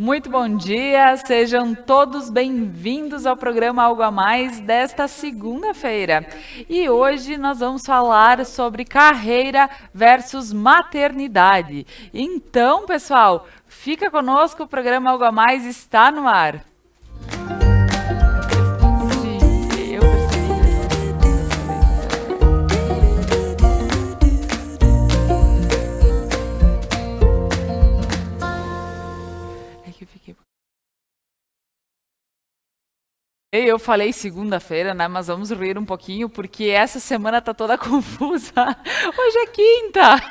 Muito bom dia, sejam todos bem-vindos ao programa Algo a Mais desta segunda-feira. E hoje nós vamos falar sobre carreira versus maternidade. Então, pessoal, fica conosco, o programa Algo a Mais está no ar. Eu falei segunda-feira, né? Mas vamos rir um pouquinho, porque essa semana tá toda confusa. Hoje é quinta!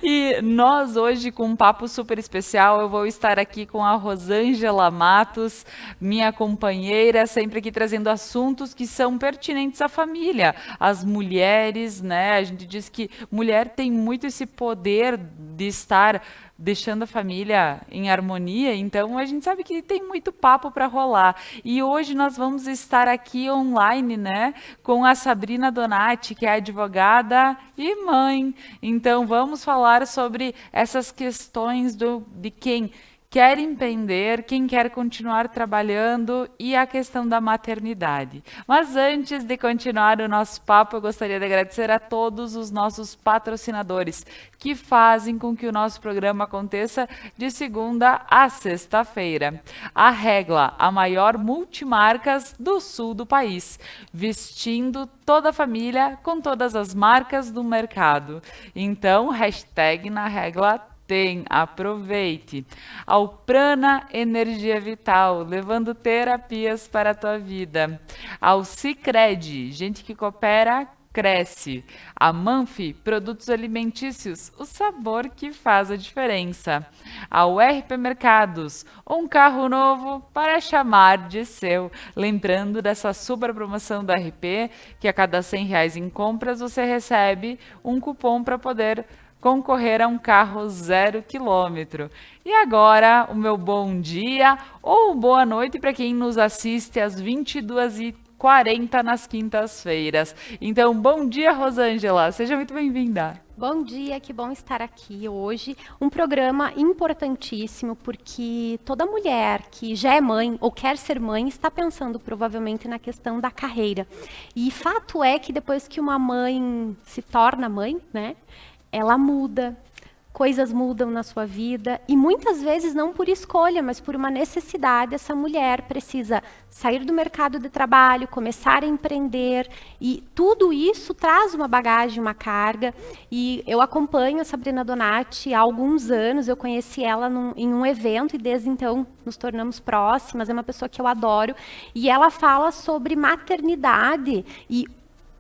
E nós hoje, com um papo super especial, eu vou estar aqui com a Rosângela Matos, minha companheira, sempre aqui trazendo assuntos que são pertinentes à família, às mulheres, né? A gente diz que mulher tem muito esse poder de estar deixando a família em harmonia, então a gente sabe que tem muito papo para rolar. E hoje nós vamos estar aqui online, né, com a Sabrina Donati, que é advogada e mãe. Então vamos falar sobre essas questões de quem quer empreender, quem quer continuar trabalhando e a questão da maternidade. Mas antes de continuar o nosso papo, eu gostaria de agradecer a todos os nossos patrocinadores que fazem com que o nosso programa aconteça de segunda a sexta-feira. A Regla, a maior multimarcas do sul do país, vestindo toda a família com todas as marcas do mercado. Então, hashtag na Regla aproveite. Alprana Energia Vital, levando terapias para a tua vida. Ao Sicredi, gente que coopera, cresce. A Manfi, produtos alimentícios, o sabor que faz a diferença. Ao RP Mercados, um carro novo para chamar de seu. Lembrando dessa super promoção do RP, que a cada R$ 100 em compras você recebe um cupom para poder concorrer a um carro 0 km. E agora, o meu bom dia ou boa noite para quem nos assiste às 22h40 nas quintas-feiras. Então, bom dia, Rosângela. Seja muito bem-vinda. Bom dia, que bom estar aqui hoje. Um programa importantíssimo, porque toda mulher que já é mãe ou quer ser mãe está pensando provavelmente na questão da carreira. E fato é que depois que uma mãe se torna mãe, né? Ela muda, coisas mudam na sua vida e muitas vezes não por escolha, mas por uma necessidade. Essa mulher precisa sair do mercado de trabalho, começar a empreender e tudo isso traz uma bagagem, uma carga. E eu acompanho a Sabrina Donati há alguns anos, eu conheci ela em um evento e desde então nos tornamos próximas, é uma pessoa que eu adoro e ela fala sobre maternidade e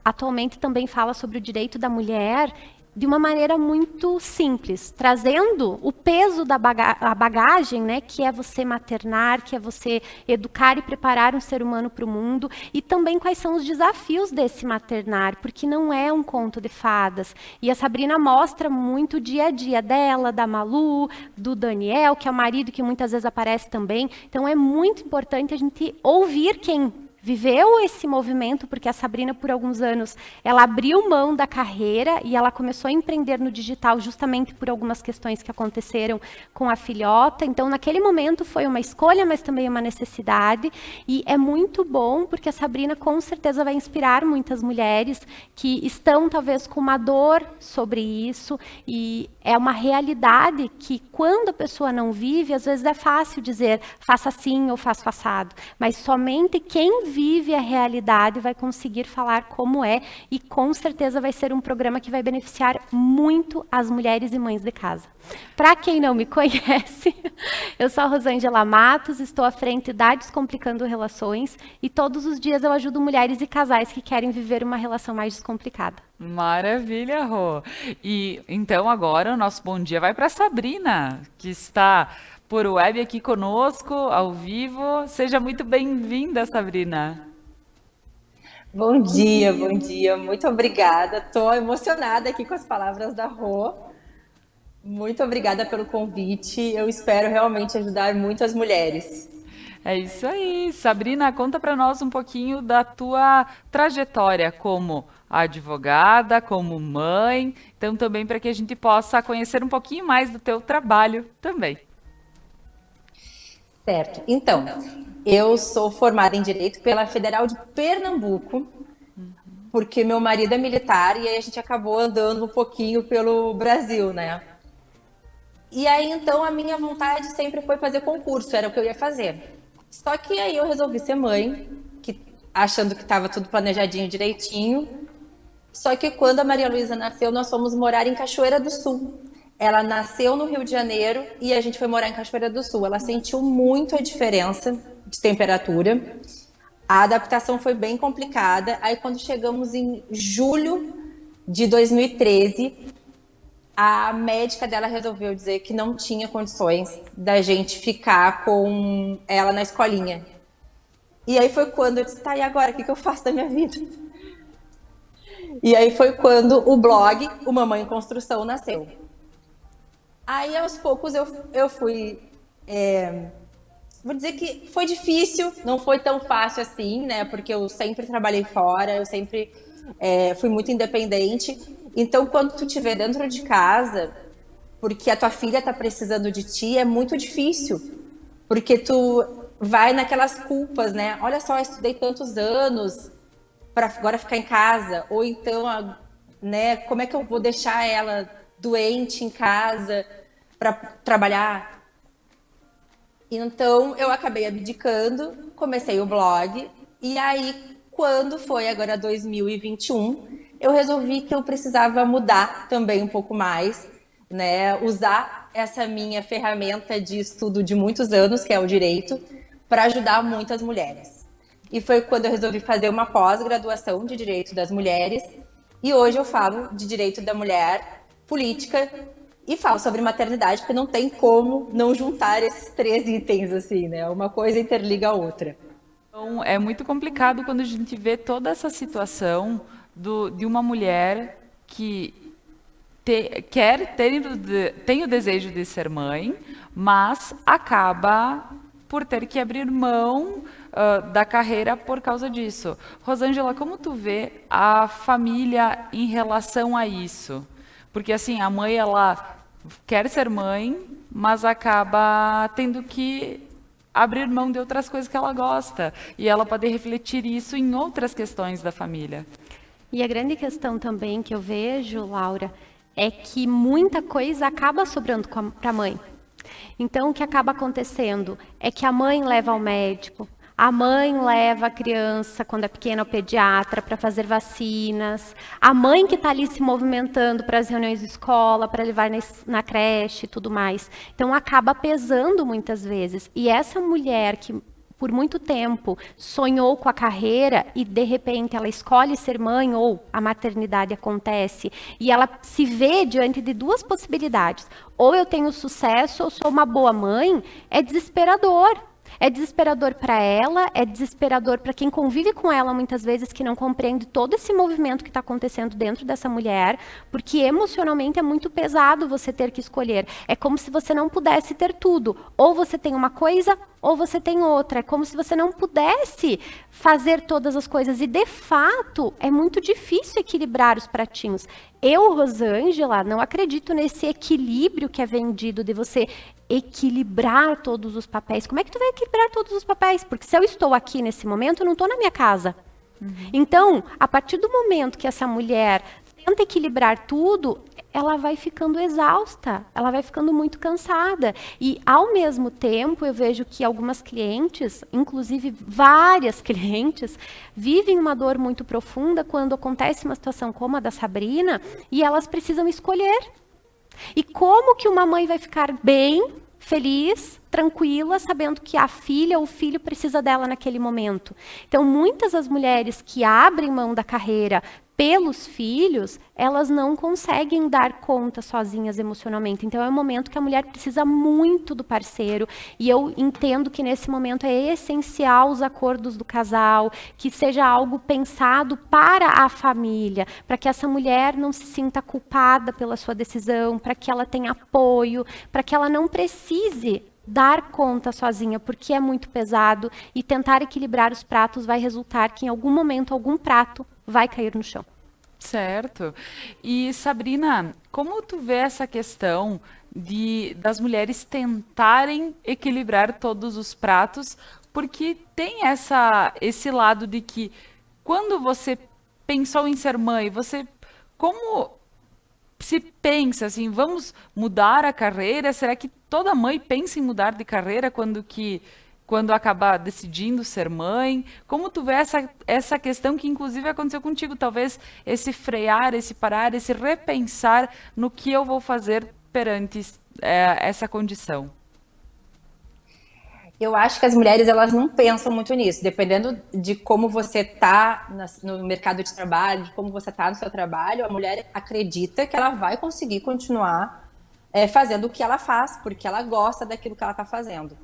atualmente também fala sobre o direito da mulher de uma maneira muito simples, trazendo o peso da bagagem, né, que é você maternar, que é você educar e preparar um ser humano para o mundo, e também quais são os desafios desse maternar, porque não é um conto de fadas. E a Sabrina mostra muito o dia a dia dela, da Malu, do Daniel, que é o marido que muitas vezes aparece também. Então é muito importante a gente ouvir quem viveu esse movimento, porque a Sabrina, por alguns anos, ela abriu mão da carreira e ela começou a empreender no digital justamente por algumas questões que aconteceram com a filhota. Então, naquele momento, foi uma escolha, mas também uma necessidade. E é muito bom, porque a Sabrina, com certeza, vai inspirar muitas mulheres que estão, talvez, com uma dor sobre isso. E é uma realidade que, quando a pessoa não vive, às vezes é fácil dizer, faça assim ou faça assado. Mas somente quem vive a realidade vai conseguir falar como é e com certeza vai ser um programa que vai beneficiar muito as mulheres e mães de casa. Para quem não me conhece, eu sou a Rosângela Matos, estou à frente da Descomplicando Relações e todos os dias eu ajudo mulheres e casais que querem viver uma relação mais descomplicada. Maravilha, Rô. E então agora o nosso bom dia vai para Sabrina, que está por web aqui conosco, ao vivo. Seja muito bem-vinda, Sabrina. Bom dia, bom dia. Muito obrigada. Estou emocionada aqui com as palavras da Rô. Muito obrigada pelo convite. Eu espero realmente ajudar muitas mulheres. É isso aí. Sabrina, conta para nós um pouquinho da tua trajetória como advogada, como mãe, então também para que a gente possa conhecer um pouquinho mais do teu trabalho também. Certo. Então, eu sou formada em Direito pela Federal de Pernambuco, porque meu marido é militar e aí a gente acabou andando um pouquinho pelo Brasil, né? E aí, então, a minha vontade sempre foi fazer concurso, era o que eu ia fazer. Só que aí eu resolvi ser mãe, achando que estava tudo planejadinho direitinho. Só que quando a Maria Luísa nasceu, nós fomos morar em Cachoeira do Sul. Ela nasceu no Rio de Janeiro e a gente foi morar em Cachoeira do Sul. Ela sentiu muito a diferença de temperatura. A adaptação foi bem complicada. Aí, quando chegamos em julho de 2013, a médica dela resolveu dizer que não tinha condições da gente ficar com ela na escolinha. E aí foi quando eu disse, tá, e agora? O que eu faço da minha vida? E aí foi quando o blog, o Mamãe em Construção, nasceu. Aí, aos poucos, eu fui... vou dizer que foi difícil, não foi tão fácil assim, né? Porque eu sempre trabalhei fora, eu sempre fui muito independente. Então, quando tu estiver dentro de casa, porque a tua filha está precisando de ti, é muito difícil. Porque tu vai naquelas culpas, né? Olha só, eu estudei tantos anos para agora ficar em casa. Ou então, né? Como é que eu vou deixar ela doente em casa para trabalhar? Então, eu acabei abdicando, comecei o blog. E aí, quando foi agora 2021, eu resolvi que eu precisava mudar também um pouco mais, né? Usar essa minha ferramenta de estudo de muitos anos, que é o direito, para ajudar muitas mulheres. E foi quando eu resolvi fazer uma pós-graduação de Direito das Mulheres. E hoje eu falo de Direito da Mulher, Política e falo sobre maternidade, porque não tem como não juntar esses 3 itens, assim, né? Uma coisa interliga a outra. Então, é muito complicado quando a gente vê toda essa situação de uma mulher que tem o desejo de ser mãe, mas acaba por ter que abrir mão da carreira por causa disso. Rosângela, como tu vê a família em relação a isso? Porque assim, a mãe, ela quer ser mãe, mas acaba tendo que abrir mão de outras coisas que ela gosta. E ela pode refletir isso em outras questões da família. E a grande questão também que eu vejo, Laura, é que muita coisa acaba sobrando para a mãe. Então, o que acaba acontecendo é que a mãe leva ao médico, a mãe leva a criança, quando é pequena, ao pediatra para fazer vacinas, a mãe que está ali se movimentando para as reuniões de escola, para levar na creche e tudo mais. Então, acaba pesando muitas vezes. E essa mulher que por muito tempo sonhou com a carreira e de repente ela escolhe ser mãe ou a maternidade acontece e ela se vê diante de 2 possibilidades. Ou eu tenho sucesso ou sou uma boa mãe, é desesperador. É desesperador para ela, é desesperador para quem convive com ela muitas vezes, que não compreende todo esse movimento que está acontecendo dentro dessa mulher, porque emocionalmente é muito pesado você ter que escolher. É como se você não pudesse ter tudo. Ou você tem uma coisa, ou você tem outra. É como se você não pudesse fazer todas as coisas. E, de fato, é muito difícil equilibrar os pratinhos. Eu, Rosângela, não acredito nesse equilíbrio que é vendido de você equilibrar todos os papéis. Como é que tu vai equilibrar todos os papéis? Porque se eu estou aqui nesse momento, eu não estou na minha casa. Então, a partir do momento que essa mulher tenta equilibrar tudo, ela vai ficando exausta, ela vai ficando muito cansada. E, ao mesmo tempo, eu vejo que algumas clientes, inclusive várias clientes, vivem uma dor muito profunda quando acontece uma situação como a da Sabrina e elas precisam escolher. E como que uma mãe vai ficar bem, feliz, tranquila, sabendo que a filha ou o filho precisa dela naquele momento? Então, muitas das mulheres que abrem mão da carreira pelos filhos, elas não conseguem dar conta sozinhas emocionalmente. Então, é um momento que a mulher precisa muito do parceiro. E eu entendo que nesse momento é essencial os acordos do casal, que seja algo pensado para a família, para que essa mulher não se sinta culpada pela sua decisão, para que ela tenha apoio, para que ela não precise dar conta sozinha, porque é muito pesado, e tentar equilibrar os pratos vai resultar que em algum momento algum prato vai cair no chão. Certo. E, Sabrina, como tu vê essa questão das mulheres tentarem equilibrar todos os pratos, porque tem esse lado de que quando você pensou em ser mãe, você como se pensa assim, vamos mudar a carreira? Será que toda mãe pensa em mudar de carreira quando acabar decidindo ser mãe? Como tu vê essa questão que inclusive aconteceu contigo, talvez esse frear, esse parar, esse repensar no que eu vou fazer perante essa condição? Eu acho que as mulheres elas não pensam muito nisso, dependendo de como você está no mercado de trabalho, de como você está no seu trabalho, a mulher acredita que ela vai conseguir continuar fazendo o que ela faz, porque ela gosta daquilo que ela está fazendo.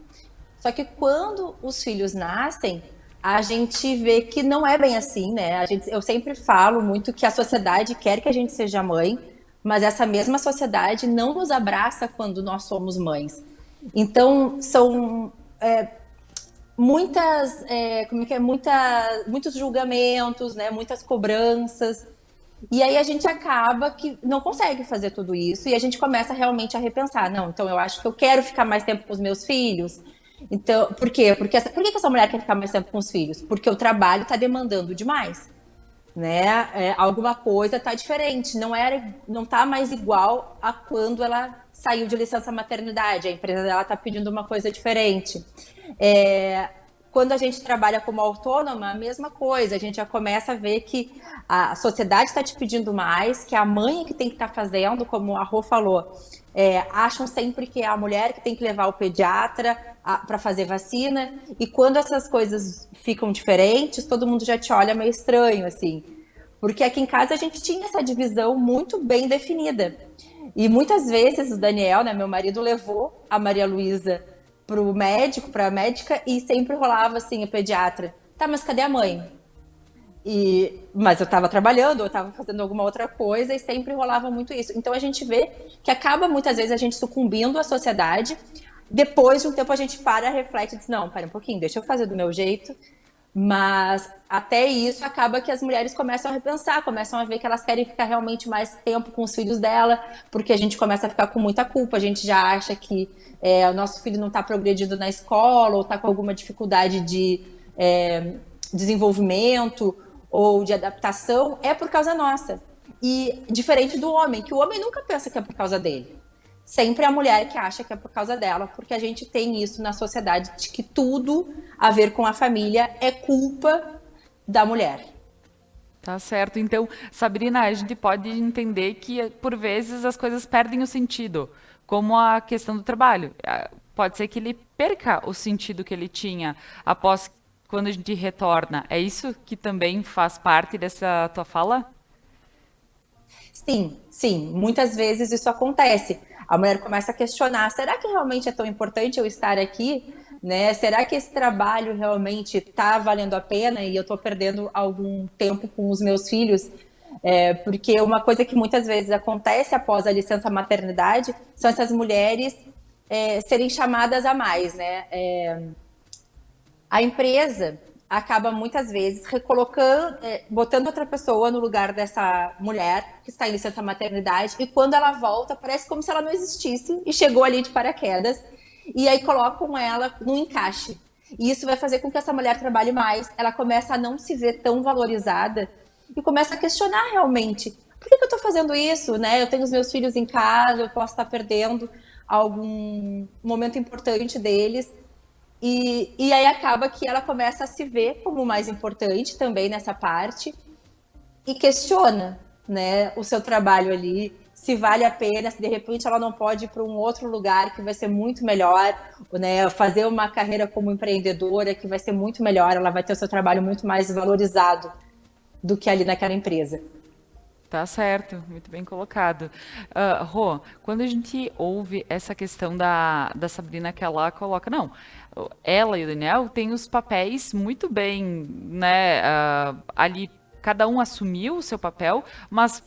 Só que quando os filhos nascem, a gente vê que não é bem assim, né? Eu sempre falo muito que a sociedade quer que a gente seja mãe, mas essa mesma sociedade não nos abraça quando nós somos mães. Então, são muitos julgamentos, né? Muitas cobranças. E aí a gente acaba que não consegue fazer tudo isso e a gente começa realmente a repensar. Não, então eu acho que eu quero ficar mais tempo com os meus filhos. Então, por quê? Por que essa mulher quer ficar mais tempo com os filhos? Porque o trabalho está demandando demais, né? Alguma coisa está diferente, não está mais igual a quando ela saiu de licença maternidade. A empresa dela está pedindo uma coisa diferente. Quando a gente trabalha como autônoma, a mesma coisa. A gente já começa a ver que a sociedade está te pedindo mais, que a mãe é que tem que estar fazendo, como a Rô falou. Acham sempre que é a mulher que tem que levar o pediatra para fazer vacina. E quando essas coisas ficam diferentes, todo mundo já te olha meio estranho, assim. Porque aqui em casa a gente tinha essa divisão muito bem definida. E muitas vezes o Daniel, né, meu marido, levou a Maria Luísa pro médico, pra médica, e sempre rolava assim, a pediatra, tá, mas cadê a mãe? Mas eu tava trabalhando, eu tava fazendo alguma outra coisa, e sempre rolava muito isso. Então a gente vê que acaba muitas vezes a gente sucumbindo à sociedade, depois de um tempo a gente para, reflete e diz, não, para um pouquinho, deixa eu fazer do meu jeito. Mas até isso acaba que as mulheres começam a repensar, começam a ver que elas querem ficar realmente mais tempo com os filhos dela, porque a gente começa a ficar com muita culpa, a gente já acha que o nosso filho não está progredindo na escola, ou está com alguma dificuldade de desenvolvimento ou de adaptação, é por causa nossa. E diferente do homem, que o homem nunca pensa que é por causa dele. Sempre é a mulher que acha que é por causa dela, porque a gente tem isso na sociedade, de que tudo a ver com a família é culpa da mulher. Tá certo. Então, Sabrina, a gente pode entender que, por vezes, as coisas perdem o sentido, como a questão do trabalho. Pode ser que ele perca o sentido que ele tinha após quando a gente retorna. É isso que também faz parte dessa tua fala? Sim, sim. Muitas vezes isso acontece. A mulher começa a questionar, será que realmente é tão importante eu estar aqui? Né? Será que esse trabalho realmente está valendo a pena e eu estou perdendo algum tempo com os meus filhos? Porque uma coisa que muitas vezes acontece após a licença maternidade são essas mulheres serem chamadas a mais, né? A empresa acaba muitas vezes recolocando, botando outra pessoa no lugar dessa mulher que está em licença maternidade, e quando ela volta, parece como se ela não existisse e chegou ali de paraquedas, e aí colocam ela no encaixe. E isso vai fazer com que essa mulher trabalhe mais, ela começa a não se ver tão valorizada e começa a questionar realmente, por que eu estou fazendo isso? Né? Eu tenho os meus filhos em casa, eu posso estar perdendo algum momento importante deles. E aí acaba que ela começa a se ver como mais importante também nessa parte e questiona, né, o seu trabalho ali, se vale a pena, se de repente ela não pode ir para um outro lugar que vai ser muito melhor, né, fazer uma carreira como empreendedora que vai ser muito melhor, ela vai ter o seu trabalho muito mais valorizado do que ali naquela empresa. Tá certo, muito bem colocado. Rô, quando a gente ouve essa questão da Sabrina que ela coloca, não, ela e o Daniel têm os papéis muito bem, né, ali cada um assumiu o seu papel, mas,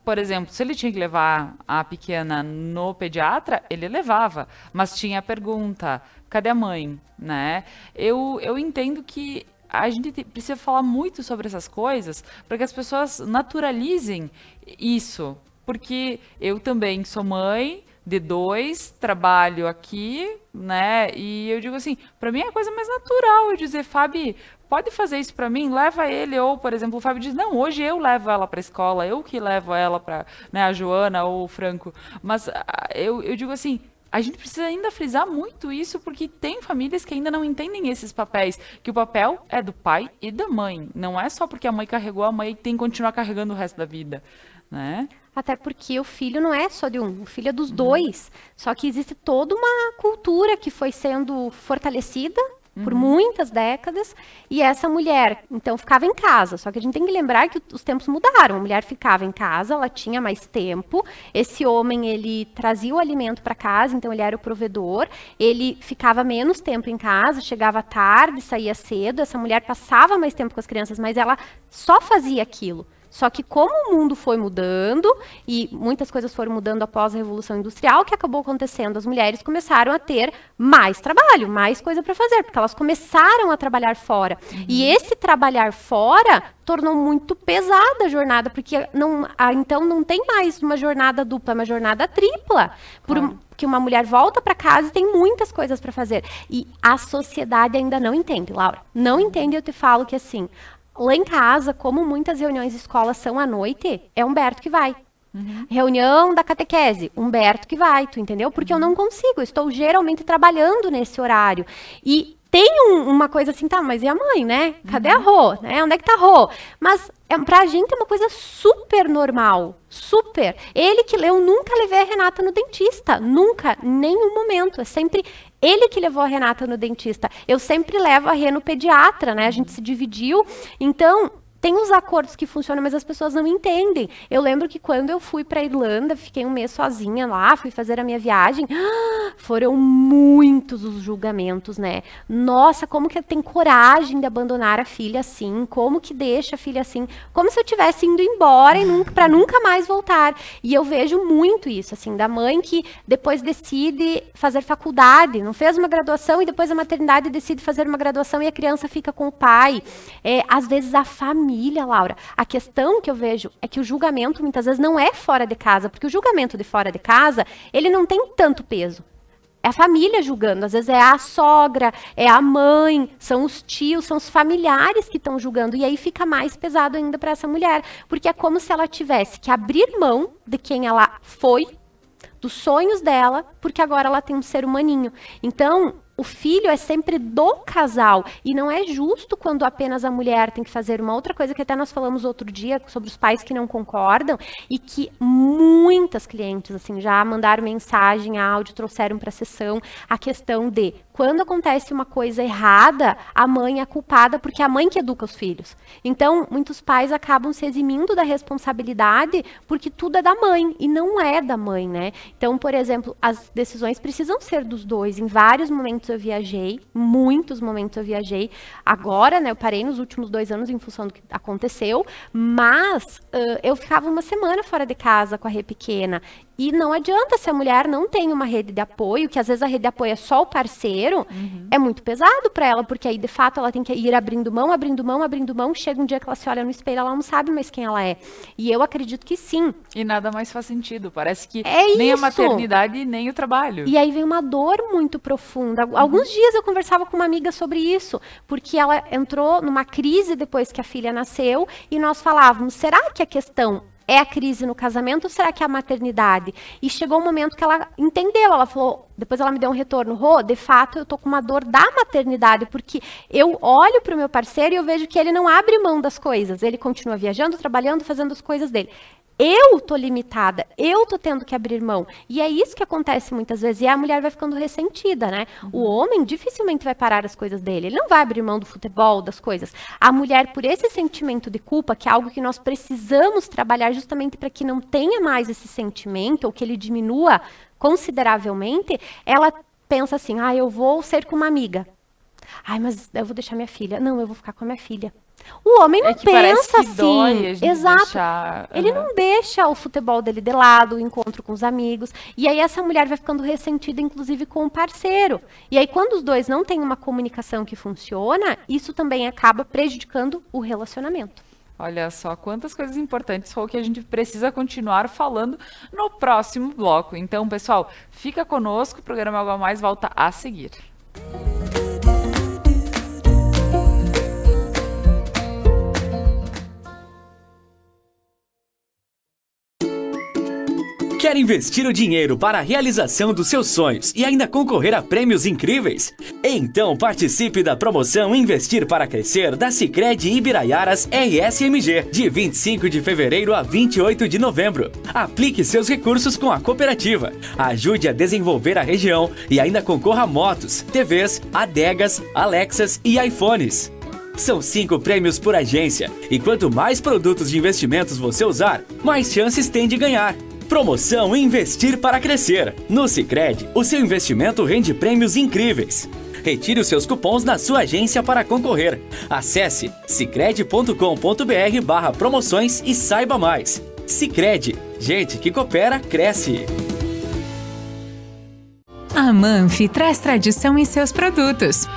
por exemplo, se ele tinha que levar a pequena no pediatra, ele levava, mas tinha a pergunta, cadê a mãe, né? Eu entendo que a gente precisa falar muito sobre essas coisas para que as pessoas naturalizem isso. Porque eu também sou mãe, de dois, trabalho aqui, né? E eu digo assim, para mim é a coisa mais natural eu dizer, Fabi, pode fazer isso para mim? Leva ele. Ou, por exemplo, o Fábio diz, não, hoje eu levo ela para a escola, eu que levo ela para, né, a Joana ou o Franco. Mas eu digo assim, a gente precisa ainda frisar muito isso, porque tem famílias que ainda não entendem esses papéis, que o papel é do pai e da mãe. Não é só porque a mãe carregou, a mãe tem que continuar carregando o resto da vida, né? Até porque o filho não é só de um, o filho é dos dois. Só que existe toda uma cultura que foi sendo fortalecida por muitas décadas, e essa mulher, então, ficava em casa. Só que a gente tem que lembrar que os tempos mudaram. A mulher ficava em casa, ela tinha mais tempo. Esse homem, ele trazia o alimento para casa, então ele era o provedor. Ele ficava menos tempo em casa, chegava tarde, saía cedo. Essa mulher passava mais tempo com as crianças, mas ela só fazia aquilo. Só que como o mundo foi mudando, e muitas coisas foram mudando após a Revolução Industrial, o que acabou acontecendo? As mulheres começaram a ter mais trabalho, mais coisa para fazer, porque elas começaram a trabalhar fora. E esse trabalhar fora tornou muito pesada a jornada, porque então não tem mais uma jornada dupla, é uma jornada tripla. Que uma mulher volta para casa e tem muitas coisas para fazer. E a sociedade ainda não entende, Laura. Não entende, eu te falo que assim... Lá em casa, como muitas reuniões de escola são à noite, é Humberto que vai. Reunião da catequese, Humberto que vai, tu entendeu? Porque eu não consigo, eu estou geralmente trabalhando nesse horário. E tem uma coisa assim, tá, mas e a mãe, né? Cadê a Rô? Né? Onde é que tá a Rô? Mas pra gente é uma coisa super normal, super. Ele que eu nunca levei a Renata no dentista, nunca, nenhum momento. É sempre ele que levou a Renata no dentista. Eu sempre levo a Rê no pediatra, né? A gente se dividiu. Então, tem os acordos que funcionam, mas as pessoas não entendem. Eu lembro que quando eu fui para Irlanda, fiquei um mês sozinha lá, fui fazer a minha viagem, foram muitos os julgamentos, né? Nossa, como que tem coragem de abandonar a filha assim? Como que deixa a filha assim? Como se eu tivesse indo embora e para nunca mais voltar. E eu vejo muito isso, assim, da mãe que depois decide fazer faculdade, não fez uma graduação e depois a maternidade decide fazer uma graduação e a criança fica com o pai. Às vezes a família, Laura, a questão que eu vejo é que o julgamento muitas vezes não é fora de casa, porque o julgamento de fora de casa, ele não tem tanto peso. É a família julgando, às vezes é a sogra, é a mãe, são os tios, são os familiares que estão julgando, e aí fica mais pesado ainda para essa mulher, porque é como se ela tivesse que abrir mão de quem ela foi, dos sonhos dela, porque agora ela tem um ser humaninho. Então, o filho é sempre do casal, e não é justo quando apenas a mulher tem que fazer uma outra coisa, que até nós falamos outro dia, sobre os pais que não concordam, e que muitas clientes, assim, já mandaram mensagem, áudio, trouxeram para a sessão, a questão de, quando acontece uma coisa errada, a mãe é culpada, porque é a mãe que educa os filhos. Então, muitos pais acabam se eximindo da responsabilidade, porque tudo é da mãe, e não é da mãe, né? Então, por exemplo, as decisões precisam ser dos dois. Em vários momentos eu viajei, muitos momentos eu viajei. Agora, né, eu parei nos últimos 2 anos em função do que aconteceu, mas eu ficava uma semana fora de casa com a Rê pequena. E não adianta, se a mulher não tem uma rede de apoio, que às vezes a rede de apoio é só o parceiro, é muito pesado para ela, porque aí de fato ela tem que ir abrindo mão, abrindo mão, abrindo mão, chega um dia que ela se olha no espelho, ela não sabe mais quem ela é. E eu acredito que sim. E nada mais faz sentido, parece que É nem isso. a maternidade, nem o trabalho. E aí vem uma dor muito profunda. Alguns dias eu conversava com uma amiga sobre isso, porque ela entrou numa crise depois que a filha nasceu, e nós falávamos, será que a questão é a crise no casamento ou será que é a maternidade? E chegou um momento que ela entendeu, ela falou, depois ela me deu um retorno, Rô, de fato eu tô com uma dor da maternidade, porque eu olho pro meu parceiro e eu vejo que ele não abre mão das coisas, ele continua viajando, trabalhando, fazendo as coisas dele. Eu tô limitada, eu tô tendo que abrir mão. E é isso que acontece muitas vezes. E a mulher vai ficando ressentida, né? O homem dificilmente vai parar as coisas dele. Ele não vai abrir mão do futebol, das coisas. A mulher, por esse sentimento de culpa, que é algo que nós precisamos trabalhar justamente para que não tenha mais esse sentimento, ou que ele diminua consideravelmente, ela pensa assim, eu vou ser com uma amiga. Mas eu vou deixar minha filha. Não, eu vou ficar com a minha filha. O homem não pensa assim. Dói a gente exato. Deixar... Ele não deixa o futebol dele de lado, o encontro com os amigos. E aí essa mulher vai ficando ressentida, inclusive, com o parceiro. E aí, quando os dois não têm uma comunicação que funciona, isso também acaba prejudicando o relacionamento. Olha só quantas coisas importantes que a gente precisa continuar falando no próximo bloco. Então, pessoal, fica conosco, o programa Algo a Mais volta a seguir. Quer investir o dinheiro para a realização dos seus sonhos e ainda concorrer a prêmios incríveis? Então participe da promoção Investir para Crescer da Sicredi Ibiraiaras RSMG, de 25 de fevereiro a 28 de novembro. Aplique seus recursos com a cooperativa, ajude a desenvolver a região e ainda concorra a motos, TVs, adegas, Alexas e iPhones. São 5 prêmios por agência e quanto mais produtos de investimentos você usar, mais chances tem de ganhar. Promoção Investir para Crescer. No Sicredi, o seu investimento rende prêmios incríveis. Retire os seus cupons na sua agência para concorrer. Acesse sicredi.com.br/promoções e saiba mais. Sicredi, gente que coopera, cresce. A Manfi traz tradição em seus produtos.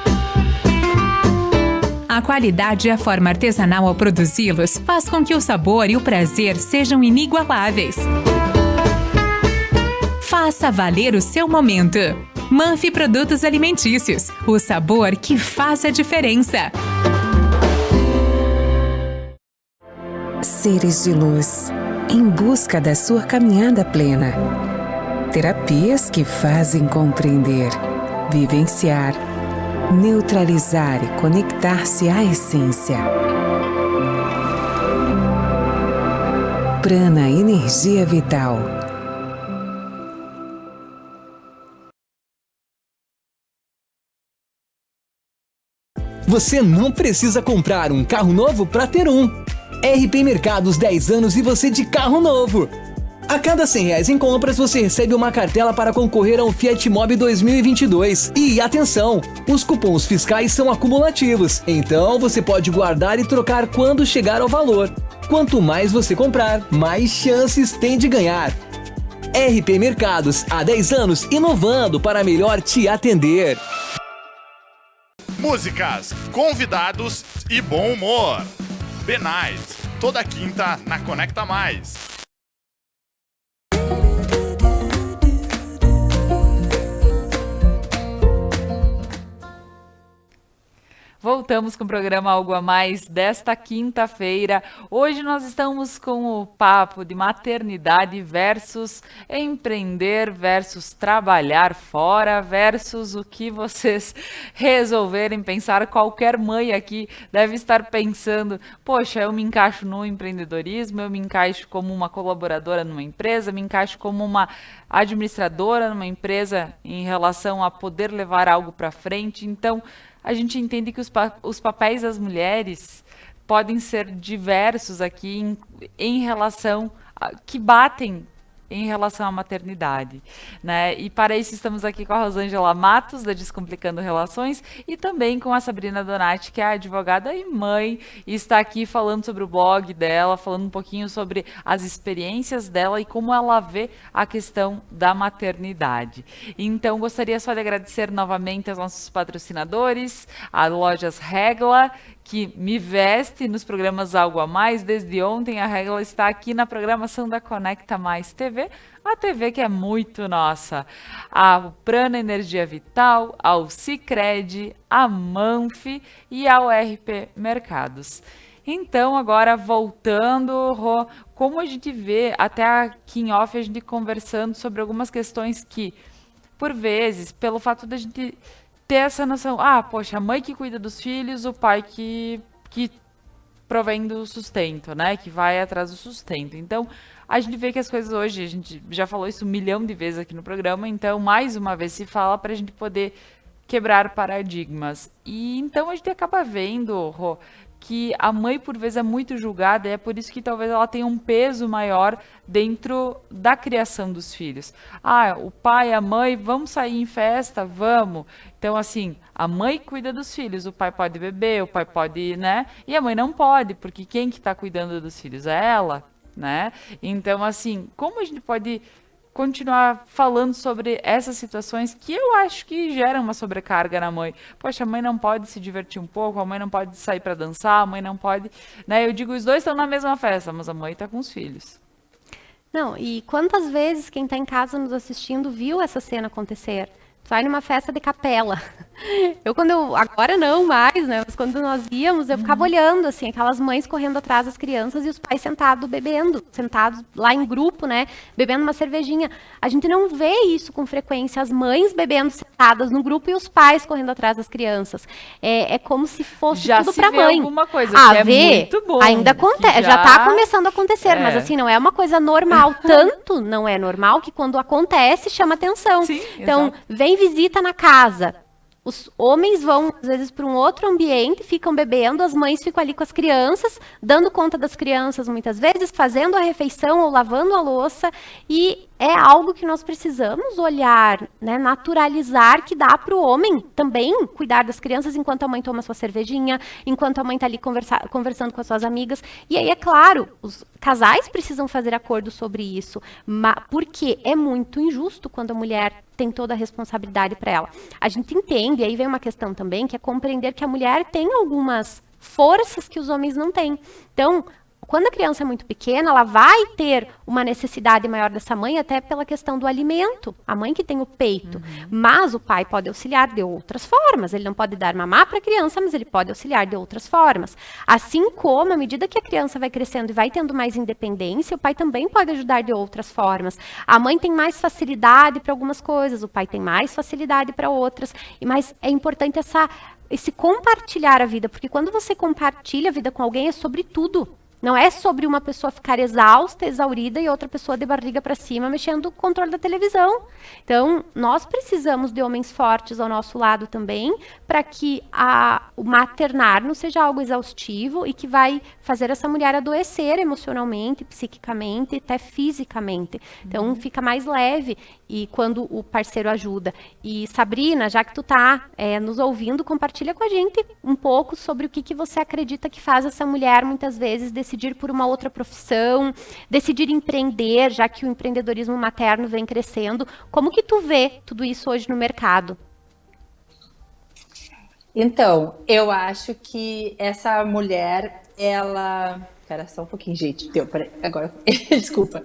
A qualidade e a forma artesanal ao produzi-los faz com que o sabor e o prazer sejam inigualáveis. Faça valer o seu momento. Manfi Produtos Alimentícios, o sabor que faz a diferença. Seres de luz, em busca da sua caminhada plena. Terapias que fazem compreender, vivenciar, neutralizar e conectar-se à essência. Prana Energia Vital. Você não precisa comprar um carro novo para ter um. RP Mercados 10 anos e você de carro novo. A cada R$100 em compras, você recebe uma cartela para concorrer ao Fiat Mobi 2022. E atenção, os cupons fiscais são acumulativos, então você pode guardar e trocar quando chegar ao valor. Quanto mais você comprar, mais chances tem de ganhar. RP Mercados, há 10 anos, inovando para melhor te atender. Músicas, convidados e bom humor. The Night, toda quinta na Conecta Mais. Voltamos com o programa Algo a Mais desta quinta-feira. Hoje nós estamos com o papo de maternidade versus empreender versus trabalhar fora versus o que vocês resolverem pensar. Qualquer mãe aqui deve estar pensando, poxa, eu me encaixo no empreendedorismo, eu me encaixo como uma colaboradora numa empresa, me encaixo como uma administradora numa empresa em relação a poder levar algo para frente. Então, a gente entende que os papéis das mulheres podem ser diversos aqui em relação que batem em relação à maternidade, né? E para isso estamos aqui com a Rosângela Matos, da Descomplicando Relações, e também com a Sabrina Donati, que é advogada e mãe, e está aqui falando sobre o blog dela, falando um pouquinho sobre as experiências dela e como ela vê a questão da maternidade. Então, gostaria só de agradecer novamente aos nossos patrocinadores, a Lojas Regla, que me veste nos programas Algo a Mais. Desde ontem a Regla está aqui na programação da Conecta Mais TV, a TV que é muito nossa. A Prana Energia Vital, ao Sicredi, a Manfi e ao RP Mercados. Então, agora voltando, Rô, como a gente vê, até aqui em off a gente conversando sobre algumas questões que, por vezes, pelo fato da gente ter essa noção, poxa, a mãe que cuida dos filhos, o pai que provém do sustento, né? Que vai atrás do sustento. Então, a gente vê que as coisas hoje, a gente já falou isso 1 milhão de vezes aqui no programa, então, mais uma vez se fala para a gente poder quebrar paradigmas. E então a gente acaba vendo, Rô, que a mãe, por vezes, é muito julgada, e é por isso que talvez ela tenha um peso maior dentro da criação dos filhos. O pai, a mãe, vamos sair em festa? Vamos. Então, assim, a mãe cuida dos filhos, o pai pode beber, o pai pode, né? E a mãe não pode, porque quem que está cuidando dos filhos é ela, né? Então, assim, como a gente pode continuar falando sobre essas situações que eu acho que geram uma sobrecarga na mãe. Poxa, a mãe não pode se divertir um pouco, a mãe não pode sair para dançar, a mãe não pode, né? Eu digo, os dois estão na mesma festa, mas a mãe tá com os filhos. Não, e quantas vezes quem está em casa nos assistindo viu essa cena acontecer? Tu vai numa festa de capela. Agora não mais, né? Mas quando nós íamos, eu ficava olhando, assim, aquelas mães correndo atrás das crianças e os pais sentados bebendo, sentados lá em grupo, né? Bebendo uma cervejinha. A gente não vê isso com frequência, as mães bebendo sentadas no grupo e os pais correndo atrás das crianças. É como se fosse Já tudo se pra vê mãe. alguma coisa que é ver, muito bom. ainda acontece, que já tá começando a acontecer, mas É. assim, não é uma coisa normal. Tanto não é normal que quando acontece, chama atenção. Sim, Então, exato. vem visita na casa. Os homens vão, às vezes, para um outro ambiente, ficam bebendo, as mães ficam ali com as crianças, dando conta das crianças muitas vezes, fazendo a refeição ou lavando a louça, e é algo que nós precisamos olhar, né, naturalizar, que dá para o homem também cuidar das crianças enquanto a mãe toma sua cervejinha, enquanto a mãe está ali conversando com as suas amigas. E aí, é claro, os casais precisam fazer acordo sobre isso, porque é muito injusto quando a mulher tem toda a responsabilidade para ela. A gente entende, e aí vem uma questão também, que é compreender que a mulher tem algumas forças que os homens não têm. Então, quando a criança é muito pequena, ela vai ter uma necessidade maior dessa mãe, até pela questão do alimento. A mãe que tem o peito. Mas o pai pode auxiliar de outras formas. Ele não pode dar mamar para a criança, mas ele pode auxiliar de outras formas. Assim como, à medida que a criança vai crescendo e vai tendo mais independência, o pai também pode ajudar de outras formas. A mãe tem mais facilidade para algumas coisas, o pai tem mais facilidade para outras. Mas é importante esse compartilhar a vida, porque quando você compartilha a vida com alguém, é sobre tudo. Não é sobre uma pessoa ficar exausta, exaurida e outra pessoa de barriga para cima mexendo o controle da televisão. Então, nós precisamos de homens fortes ao nosso lado também, para que o maternar não seja algo exaustivo e que vai fazer essa mulher adoecer emocionalmente, psiquicamente, até fisicamente. Então, fica mais leve e quando o parceiro ajuda. E Sabrina, já que tu tá nos ouvindo, compartilha com a gente um pouco sobre o que você acredita que faz essa mulher muitas vezes decidir por uma outra profissão, decidir empreender, já que o empreendedorismo materno vem crescendo. Como que tu vê tudo isso hoje no mercado? Então, eu acho que essa mulher, ela... Espera só um pouquinho, gente. Peraí, agora... Desculpa.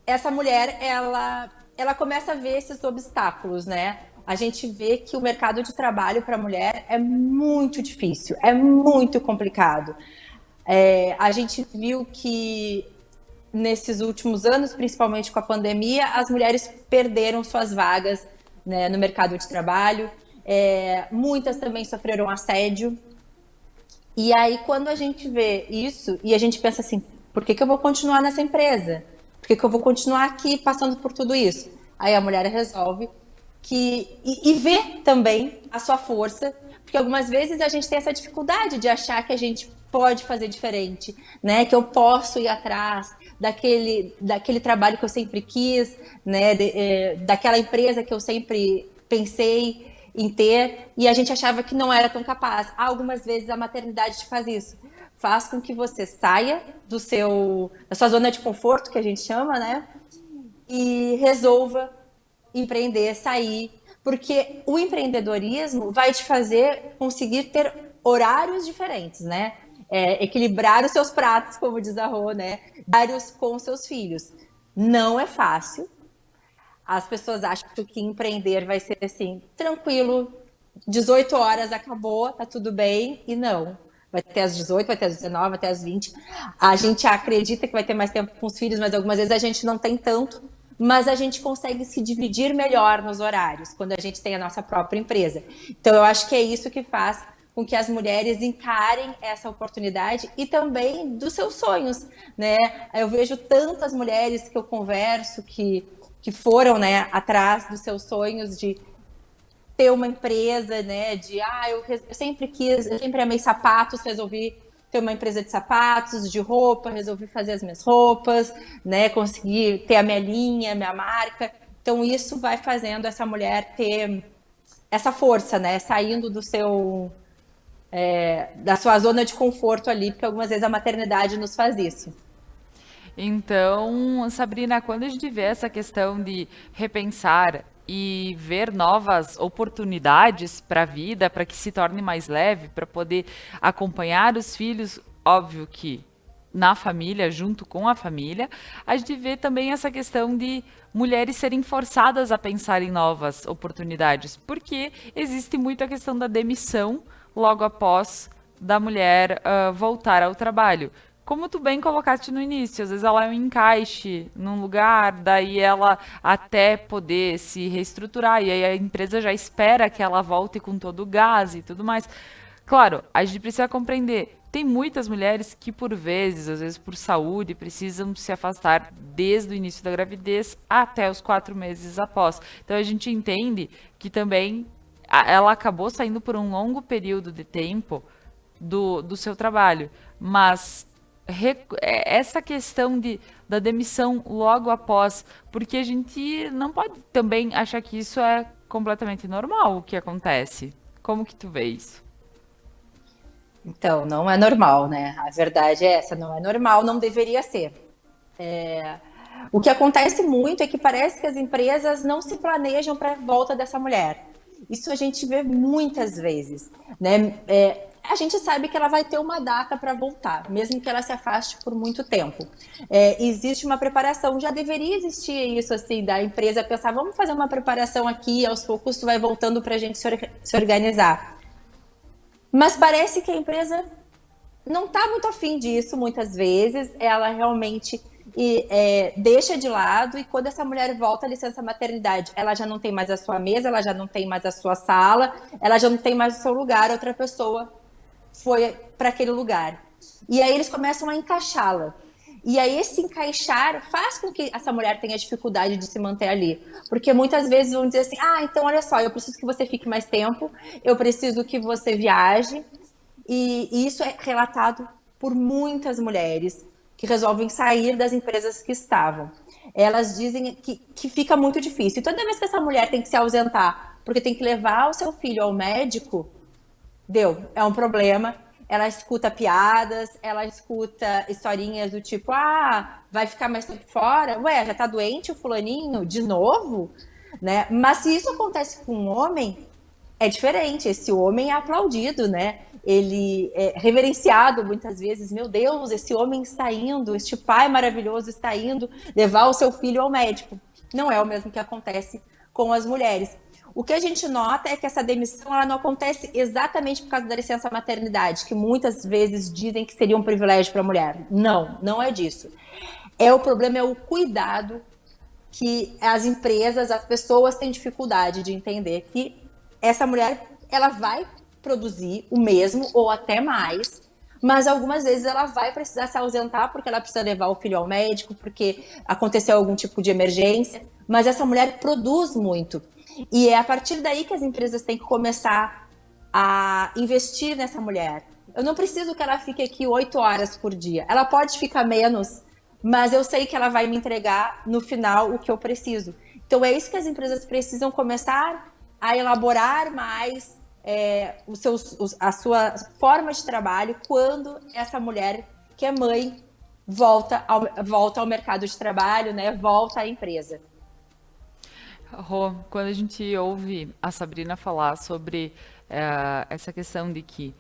Essa mulher, ela começa a ver esses obstáculos, né? A gente vê que o mercado de trabalho para a mulher é muito difícil, é muito complicado. A gente viu que nesses últimos anos, principalmente com a pandemia, as mulheres perderam suas vagas, né, no mercado de trabalho. Muitas também sofreram assédio. E aí, quando a gente vê isso, e a gente pensa assim, por que eu vou continuar nessa empresa? Por que eu vou continuar aqui passando por tudo isso? Aí a mulher resolve e vê também a sua força, porque algumas vezes a gente tem essa dificuldade de achar que a gente pode fazer diferente, né? Que eu posso ir atrás daquele trabalho que eu sempre quis, né? Daquela empresa que eu sempre pensei em ter, e a gente achava que não era tão capaz. Algumas vezes a maternidade te faz isso. Faz com que você saia da sua zona de conforto, que a gente chama, né? E resolva empreender, sair. Porque o empreendedorismo vai te fazer conseguir ter horários diferentes, né? Equilibrar os seus pratos, como diz a Rô, né? Horários com os seus filhos. Não é fácil. As pessoas acham que empreender vai ser assim, tranquilo, 18 horas acabou, tá tudo bem, e não. Vai ter às 18, vai ter às 19, vai ter às 20. A gente acredita que vai ter mais tempo com os filhos, mas algumas vezes a gente não tem tanto, mas a gente consegue se dividir melhor nos horários, quando a gente tem a nossa própria empresa. Então, eu acho que é isso que faz com que as mulheres encarem essa oportunidade e também dos seus sonhos, né? Eu vejo tantas mulheres que eu converso que foram, né, atrás dos seus sonhos de ter uma empresa, né, eu sempre quis, eu sempre amei sapatos, resolvi ter uma empresa de sapatos, de roupa, resolvi fazer as minhas roupas, né, conseguir ter a minha linha, a minha marca. Então isso vai fazendo essa mulher ter essa força, né, saindo da sua zona de conforto ali, porque algumas vezes a maternidade nos faz isso. Então, Sabrina, quando a gente vê essa questão de repensar e ver novas oportunidades para a vida, para que se torne mais leve, para poder acompanhar os filhos, óbvio que na família, junto com a família, a gente vê também essa questão de mulheres serem forçadas a pensar em novas oportunidades, porque existe muito a questão da demissão logo após da mulher voltar ao trabalho. Como tu bem colocaste no início, às vezes ela é um encaixe num lugar, daí ela até poder se reestruturar, e aí a empresa já espera que ela volte com todo o gás e tudo mais. Claro, a gente precisa compreender, tem muitas mulheres que por vezes, às vezes por saúde, precisam se afastar desde o início da gravidez até os 4 meses após. Então a gente entende que também ela acabou saindo por um longo período de tempo do seu trabalho, mas essa questão da demissão logo após, porque a gente não pode também achar que isso é completamente normal o que acontece. Como que tu vê isso? Então, não é normal, né? A verdade é essa, não é normal, não deveria ser. O que acontece muito é que parece que as empresas não se planejam para a volta dessa mulher. Isso a gente vê muitas vezes, né? A gente sabe que ela vai ter uma data para voltar, mesmo que ela se afaste por muito tempo. Existe uma preparação, já deveria existir isso, assim, da empresa pensar, vamos fazer uma preparação aqui, aos poucos tu vai voltando para a gente se organizar. Mas parece que a empresa não está muito afim disso, muitas vezes, ela realmente deixa de lado, e quando essa mulher volta à licença maternidade, ela já não tem mais a sua mesa, ela já não tem mais a sua sala, ela já não tem mais o seu lugar, outra pessoa foi para aquele lugar. E aí eles começam a encaixá-la. E aí esse encaixar faz com que essa mulher tenha dificuldade de se manter ali. Porque muitas vezes vão dizer assim, então olha só, eu preciso que você fique mais tempo, eu preciso que você viaje. E isso é relatado por muitas mulheres que resolvem sair das empresas que estavam. Elas dizem que fica muito difícil. E toda vez que essa mulher tem que se ausentar porque tem que levar o seu filho ao médico, é um problema. Ela escuta piadas, ela escuta historinhas do tipo, vai ficar mais tempo fora? Ué, já tá doente o fulaninho? De novo? Né? Mas se isso acontece com um homem, é diferente. Esse homem é aplaudido, né? Ele é reverenciado muitas vezes. Meu Deus, esse homem está indo, este pai maravilhoso está indo levar o seu filho ao médico. Não é o mesmo que acontece com as mulheres. O que a gente nota é que essa demissão ela não acontece exatamente por causa da licença maternidade, que muitas vezes dizem que seria um privilégio para a mulher. Não, não é disso. O problema é o cuidado que as empresas, as pessoas têm dificuldade de entender que essa mulher ela vai produzir o mesmo ou até mais, mas algumas vezes ela vai precisar se ausentar porque ela precisa levar o filho ao médico, porque aconteceu algum tipo de emergência, mas essa mulher produz muito. E é a partir daí que as empresas têm que começar a investir nessa mulher. Eu não preciso que ela fique aqui 8 horas por dia. Ela pode ficar menos, mas eu sei que ela vai me entregar no final o que eu preciso. Então é isso que as empresas precisam começar a elaborar mais a sua forma de trabalho quando essa mulher que é mãe volta ao mercado de trabalho, né? Volta à empresa. Rô, quando a gente ouve a Sabrina falar sobre essa questão de que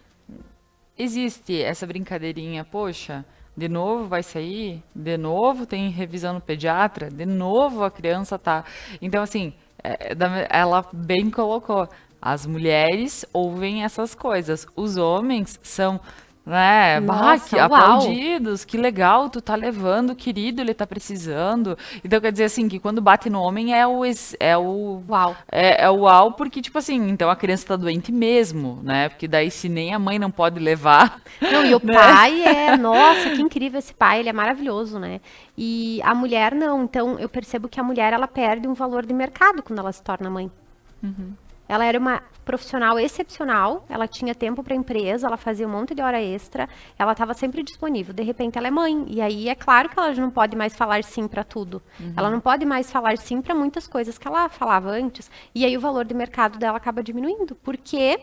existe essa brincadeirinha, poxa, de novo vai sair, de novo tem revisão no pediatra, de novo a criança tá... Então, assim, ela bem colocou, as mulheres ouvem essas coisas, os homens são... né? Nossa, Aplaudidos, que legal, tu tá levando, querido, ele tá precisando. Então quer dizer assim, que quando bate no homem é o uau. É o uau, porque tipo assim, então a criança tá doente mesmo, né? Porque daí se nem a mãe não pode levar. Não, e o né? pai nossa, que incrível esse pai, ele é maravilhoso, né? E a mulher não, então eu percebo que a mulher ela perde um valor de mercado quando ela se torna mãe. Uhum. Ela era uma profissional excepcional, ela tinha tempo para a empresa, ela fazia um monte de hora extra, ela estava sempre disponível. De repente ela é mãe, e aí é claro que ela já não pode mais falar sim para tudo. Uhum. Ela não pode mais falar sim para muitas coisas que ela falava antes, e aí o valor de mercado dela acaba diminuindo, porque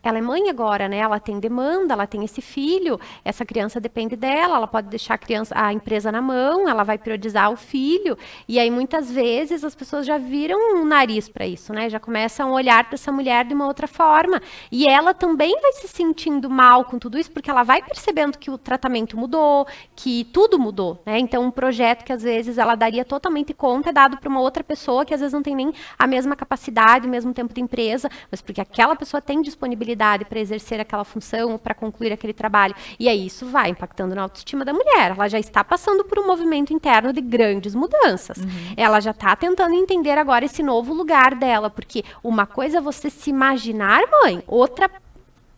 ela é mãe agora, né? Ela tem demanda, ela tem esse filho, essa criança depende dela, ela pode deixar a empresa na mão, ela vai priorizar o filho, e aí muitas vezes as pessoas já viram um nariz para isso, né? Já começam a olhar para essa mulher de uma outra forma, e ela também vai se sentindo mal com tudo isso, porque ela vai percebendo que o tratamento mudou, que tudo mudou, né? Então um projeto que às vezes ela daria totalmente conta é dado para uma outra pessoa que às vezes não tem nem a mesma capacidade, o mesmo tempo de empresa, mas porque aquela pessoa tem disponibilidade para exercer aquela função, para concluir aquele trabalho. E aí isso vai impactando na autoestima da mulher. Ela já está passando por um movimento interno de grandes mudanças. Ela já está tentando entender agora esse novo lugar dela, porque uma coisa é você se imaginar mãe, outra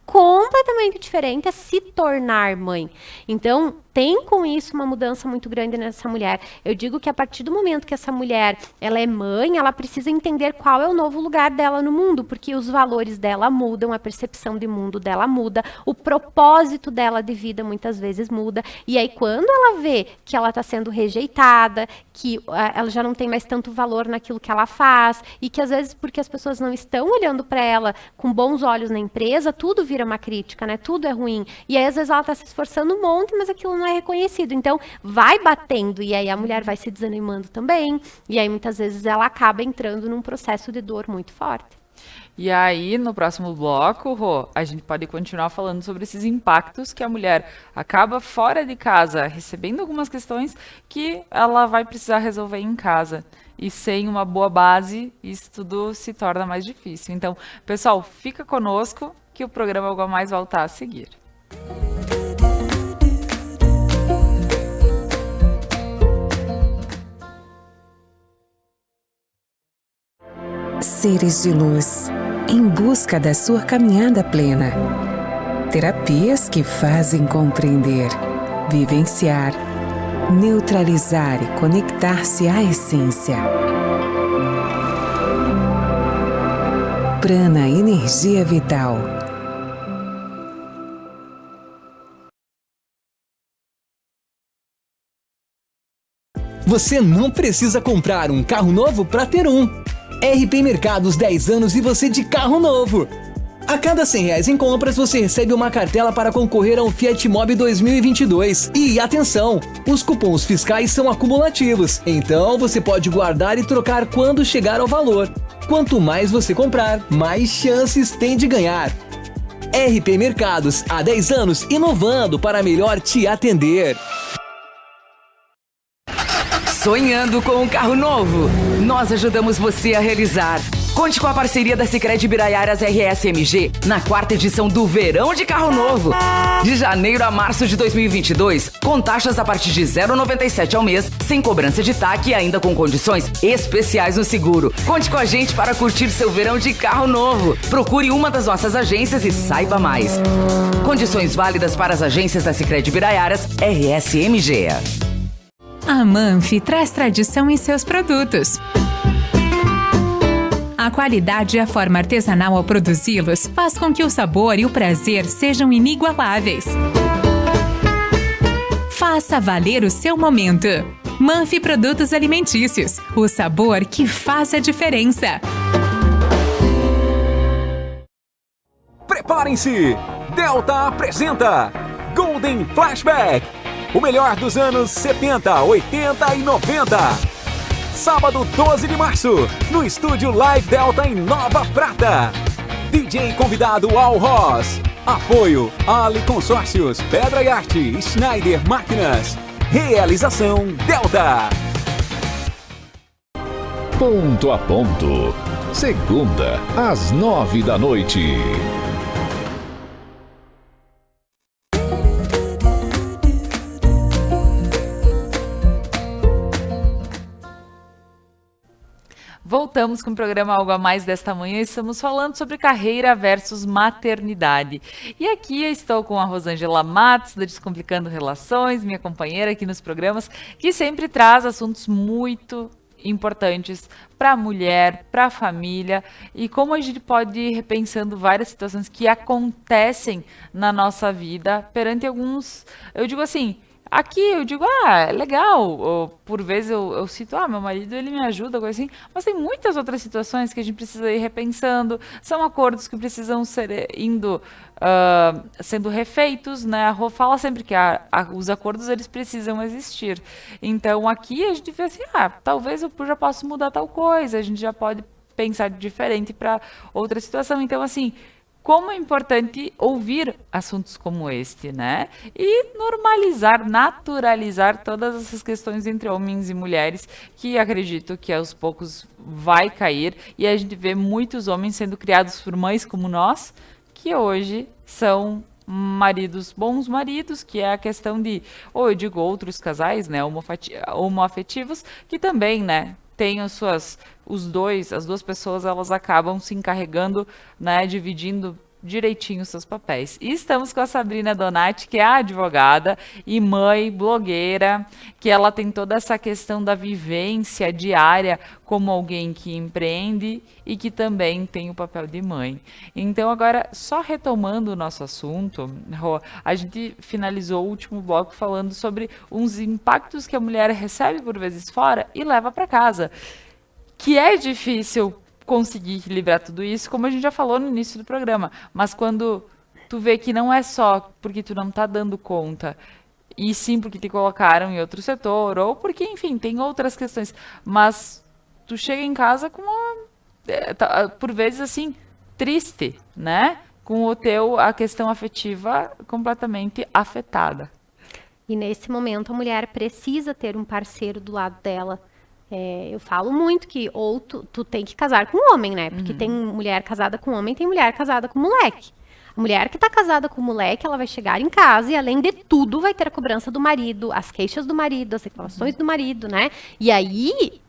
completamente diferente é se tornar mãe. Então, tem com isso uma mudança muito grande nessa mulher. Eu digo que a partir do momento que essa mulher ela é mãe, ela precisa entender qual é o novo lugar dela no mundo, porque os valores dela mudam, a percepção de mundo dela muda, o propósito dela de vida muitas vezes muda. E aí, quando ela vê que ela está sendo rejeitada, que ela já não tem mais tanto valor naquilo que ela faz, e que às vezes, porque as pessoas não estão olhando para ela com bons olhos na empresa, tudo vira uma crítica, né? Tudo é ruim. E aí, às vezes, ela está se esforçando um monte, mas aquilo não é reconhecido. Então, vai batendo, e aí a mulher vai se desanimando também, e aí muitas vezes ela acaba entrando num processo de dor muito forte. E aí, no próximo bloco, Rô, a gente pode continuar falando sobre esses impactos que a mulher acaba fora de casa, recebendo algumas questões que ela vai precisar resolver em casa. E sem uma boa base, isso tudo se torna mais difícil. Então, pessoal, fica conosco que o programa Algo a Mais volta a seguir. Seres de luz, em busca da sua caminhada plena. Terapias que fazem compreender, vivenciar, neutralizar e conectar-se à essência. Prana Energia Vital. Você não precisa comprar um carro novo para ter um. RP Mercados 10 anos e você de carro novo. A cada R$100 em compras, você recebe uma cartela para concorrer ao Fiat Mobi 2022. E atenção, os cupons fiscais são acumulativos, então você pode guardar e trocar quando chegar ao valor. Quanto mais você comprar, mais chances tem de ganhar. RP Mercados, há 10 anos, inovando para melhor te atender. Sonhando com um carro novo? Nós ajudamos você a realizar. Conte com a parceria da Sicredi Ibiraiaras RSMG na 4ª edição do Verão de Carro Novo. De janeiro a março de 2022, com taxas a partir de R$ 0,97 ao mês, sem cobrança de TAC e ainda com condições especiais no seguro. Conte com a gente para curtir seu verão de carro novo. Procure uma das nossas agências e saiba mais. Condições válidas para as agências da Sicredi Ibiraiaras RSMG. A Manfi traz tradição em seus produtos. A qualidade e a forma artesanal ao produzi-los faz com que o sabor e o prazer sejam inigualáveis. Faça valer o seu momento. Manfi Produtos Alimentícios, o sabor que faz a diferença. Preparem-se! Delta apresenta Golden Flashback. O melhor dos anos 70, 80 e 90. Sábado 12 de março, no estúdio Live Delta em Nova Prata. DJ convidado Al Ross. Apoio Ali Consórcios, Pedra e Arte, Schneider Máquinas. Realização Delta. Ponto a ponto. Segunda, às 9 da noite. Voltamos com o programa Algo a Mais desta manhã e estamos falando sobre carreira versus maternidade. E aqui eu estou com a Rosângela Matos, da Descomplicando Relações, minha companheira aqui nos programas, que sempre traz assuntos muito importantes para a mulher, para a família e como a gente pode ir repensando várias situações que acontecem na nossa vida perante alguns, eu digo assim, aqui eu digo, é legal, ou, por vezes eu cito, meu marido ele me ajuda, coisa assim, mas tem muitas outras situações que a gente precisa ir repensando, são acordos que precisam ser sendo refeitos, né? A Rô fala sempre que os acordos eles precisam existir. Então aqui a gente vê assim, talvez eu já possa mudar tal coisa, a gente já pode pensar diferente para outra situação. Então assim, como é importante ouvir assuntos como este, né? E normalizar, naturalizar todas essas questões entre homens e mulheres, que acredito que aos poucos vai cair. E a gente vê muitos homens sendo criados por mães como nós, que hoje são bons maridos, que é a questão de, ou eu digo outros casais, né, homoafetivos, que também, né, tem as duas pessoas, elas acabam se encarregando, né, dividindo direitinho os seus papéis. E estamos com a Sabrina Donati, que é a advogada e mãe, blogueira, que ela tem toda essa questão da vivência diária como alguém que empreende e que também tem o papel de mãe. Então agora, só retomando o nosso assunto, Rô, a gente finalizou o último bloco falando sobre uns impactos que a mulher recebe por vezes fora e leva para casa, que é difícil conseguir equilibrar tudo isso, como a gente já falou no início do programa, mas quando tu vê que não é só porque tu não tá dando conta, e sim porque te colocaram em outro setor, ou porque, enfim, tem outras questões, mas tu chega em casa com por vezes assim, triste, né? Com a questão afetiva completamente afetada. E nesse momento a mulher precisa ter um parceiro do lado dela. Eu falo muito que ou tu tem que casar com um homem, né? Porque tem mulher casada com homem, tem mulher casada com moleque. A mulher que tá casada com o moleque, ela vai chegar em casa e, além de tudo, vai ter a cobrança do marido, as queixas do marido, as reclamações do marido, né? E aí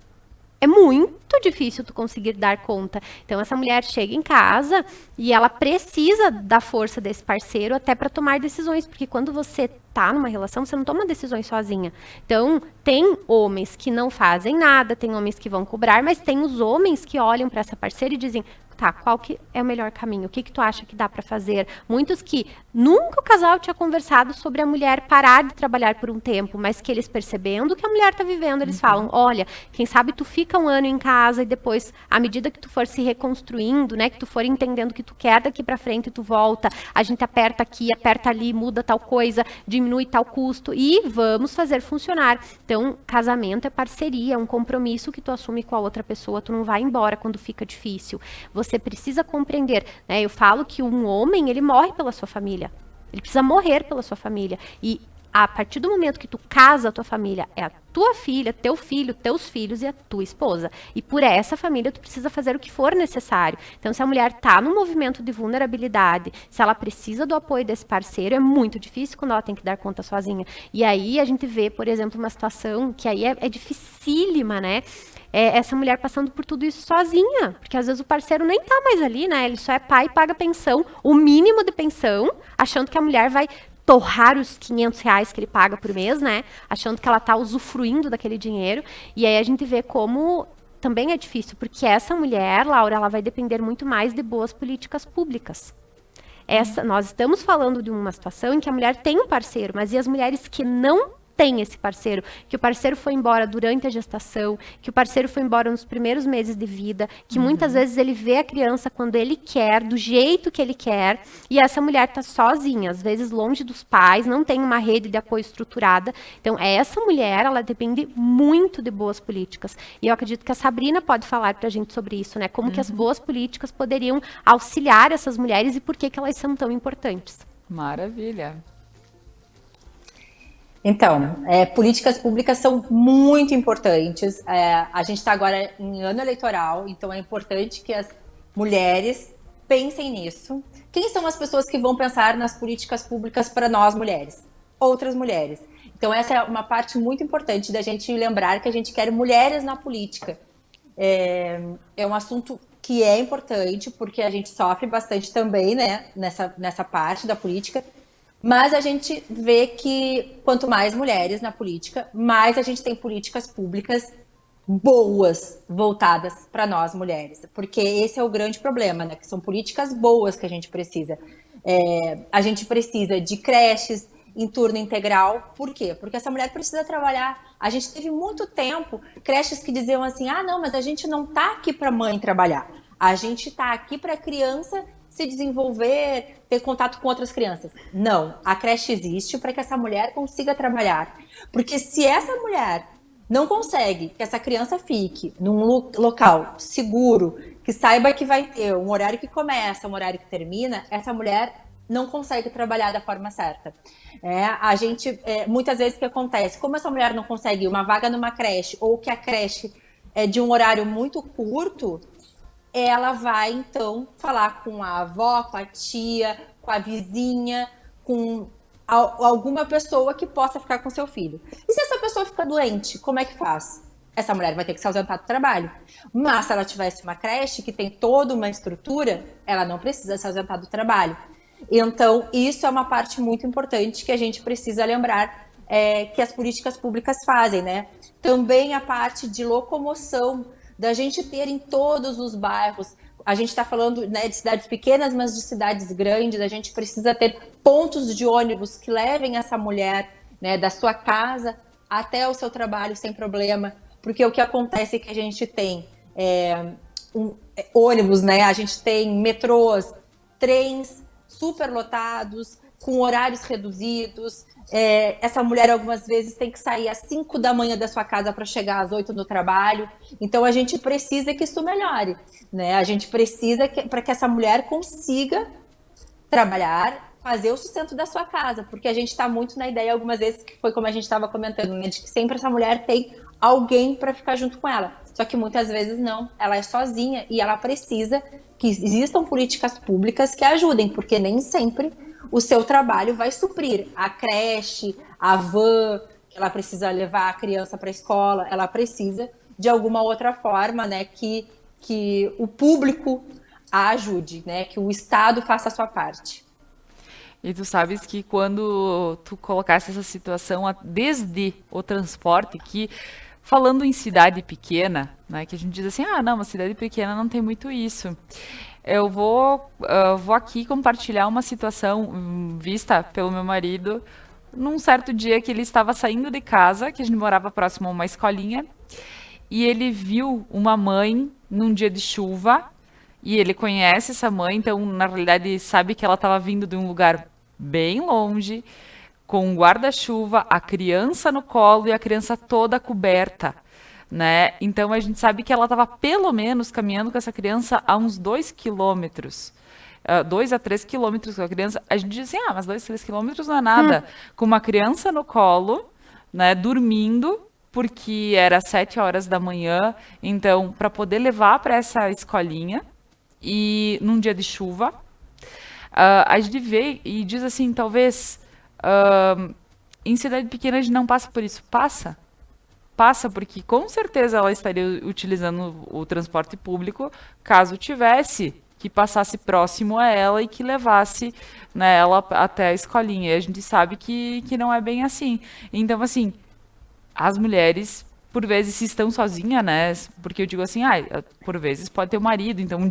é muito difícil tu conseguir dar conta. Então, essa mulher chega em casa e ela precisa da força desse parceiro até para tomar decisões, porque quando você tá numa relação, você não toma decisões sozinha. Então, tem homens que não fazem nada, tem homens que vão cobrar, mas tem os homens que olham para essa parceira e dizem, tá, qual que é o melhor caminho? O que tu acha que dá para fazer? Muitos que nunca o casal tinha conversado sobre a mulher parar de trabalhar por um tempo, mas que eles percebendo que a mulher tá vivendo, eles falam, olha, quem sabe tu fica um ano em casa e depois, à medida que tu for se reconstruindo, né, que tu for entendendo o que tu quer daqui para frente, tu volta, a gente aperta aqui, aperta ali, muda tal coisa, diminui tal custo e vamos fazer funcionar. Então, casamento é parceria, é um compromisso que tu assume com a outra pessoa, tu não vai embora quando fica difícil. Você precisa compreender, né? Eu falo que um homem, ele morre pela sua família. Ele precisa morrer pela sua família. E a partir do momento que tu casa a tua família, é a tua filha, teu filho, teus filhos e a tua esposa. E por essa família tu precisa fazer o que for necessário. Então, se a mulher tá num movimento de vulnerabilidade, se ela precisa do apoio desse parceiro, é muito difícil quando ela tem que dar conta sozinha. E aí a gente vê, por exemplo, uma situação que aí é dificílima, né? Essa mulher passando por tudo isso sozinha, porque às vezes o parceiro nem tá mais ali, né? Ele só é pai e paga pensão, o mínimo de pensão, achando que a mulher vai torrar os R$500 que ele paga por mês, né? Achando que ela tá usufruindo daquele dinheiro. E aí a gente vê como também é difícil, porque essa mulher, Laura, ela vai depender muito mais de boas políticas públicas. Nós estamos falando de uma situação em que a mulher tem um parceiro, mas e as mulheres que não tem esse parceiro, que o parceiro foi embora durante a gestação, que o parceiro foi embora nos primeiros meses de vida, que muitas vezes ele vê a criança quando ele quer, do jeito que ele quer, e essa mulher está sozinha, às vezes longe dos pais, não tem uma rede de apoio estruturada. Então, essa mulher, ela depende muito de boas políticas. E eu acredito que a Sabrina pode falar para a gente sobre isso, né? Como que as boas políticas poderiam auxiliar essas mulheres e por que elas são tão importantes. Maravilha. Então, políticas públicas são muito importantes. A gente está agora em ano eleitoral, então é importante que as mulheres pensem nisso. Quem são as pessoas que vão pensar nas políticas públicas para nós mulheres? Outras mulheres. Então, essa é uma parte muito importante da gente lembrar que a gente quer mulheres na política. É um assunto que é importante, porque a gente sofre bastante também, né, nessa parte da política. Mas a gente vê que quanto mais mulheres na política, mais a gente tem políticas públicas boas voltadas para nós mulheres. Porque esse é o grande problema, né? Que são políticas boas que a gente precisa. A gente precisa de creches, em turno integral. Por quê? Porque essa mulher precisa trabalhar. A gente teve muito tempo creches que diziam assim, não, mas a gente não está aqui para a mãe trabalhar. A gente está aqui para a criança se desenvolver, ter contato com outras crianças. Não, a creche existe para que essa mulher consiga trabalhar. Porque se essa mulher não consegue que essa criança fique num local seguro, que saiba que vai ter um horário que começa, um horário que termina, essa mulher não consegue trabalhar da forma certa. A gente, muitas vezes o que acontece, como essa mulher não consegue uma vaga numa creche, ou que a creche é de um horário muito curto, ela vai, então, falar com a avó, com a tia, com a vizinha, com alguma pessoa que possa ficar com seu filho. E se essa pessoa fica doente, como é que faz? Essa mulher vai ter que se ausentar do trabalho. Mas se ela tivesse uma creche que tem toda uma estrutura, ela não precisa se ausentar do trabalho. Então, isso é uma parte muito importante que a gente precisa lembrar que as políticas públicas fazem, né? Também a parte de locomoção, da gente ter em todos os bairros. A gente está falando, né, de cidades pequenas, mas de cidades grandes. A gente precisa ter pontos de ônibus que levem essa mulher, né, da sua casa até o seu trabalho sem problema. Porque o que acontece é que a gente tem ônibus, né? A gente tem metrôs, trens superlotados, com horários reduzidos. Essa mulher algumas vezes tem que sair às 5 da manhã da sua casa para chegar às 8 no trabalho. Então a gente precisa que isso melhore, né? A gente precisa para que essa mulher consiga trabalhar, fazer o sustento da sua casa, porque a gente está muito na ideia algumas vezes, que foi como a gente estava comentando, né, de que sempre essa mulher tem alguém para ficar junto com ela. Só que muitas vezes não, ela é sozinha e ela precisa que existam políticas públicas que ajudem, porque nem sempre o seu trabalho vai suprir a creche, a van, que ela precisa levar a criança para a escola, ela precisa de alguma outra forma, né, que o público a ajude, né, que o Estado faça a sua parte. E tu sabes que quando tu colocasse essa situação desde o transporte, que falando em cidade pequena, né, que a gente diz assim, não, uma cidade pequena não tem muito isso. Eu vou aqui compartilhar uma situação vista pelo meu marido num certo dia que ele estava saindo de casa, que a gente morava próximo a uma escolinha, e ele viu uma mãe num dia de chuva, e ele conhece essa mãe, então na realidade sabe que ela estava vindo de um lugar bem longe, com um guarda-chuva, a criança no colo e a criança toda coberta, né? Então a gente sabe que ela estava pelo menos caminhando com essa criança a uns 2 quilômetros. 2 a 3 quilômetros com a criança. A gente diz assim, mas 2, 3 quilômetros não é nada. Com uma criança no colo, né, dormindo, porque era 7 horas da manhã, então, para poder levar para essa escolinha, e num dia de chuva, a gente vê e diz assim, talvez, em cidade pequena a gente não passa por isso. Passa, porque com certeza ela estaria utilizando o transporte público, caso tivesse que passasse próximo a ela e que levasse, né, ela até a escolinha. E a gente sabe que não é bem assim. Então, assim, as mulheres, por vezes, se estão sozinhas, né? Porque eu digo assim, por vezes pode ter um marido, então um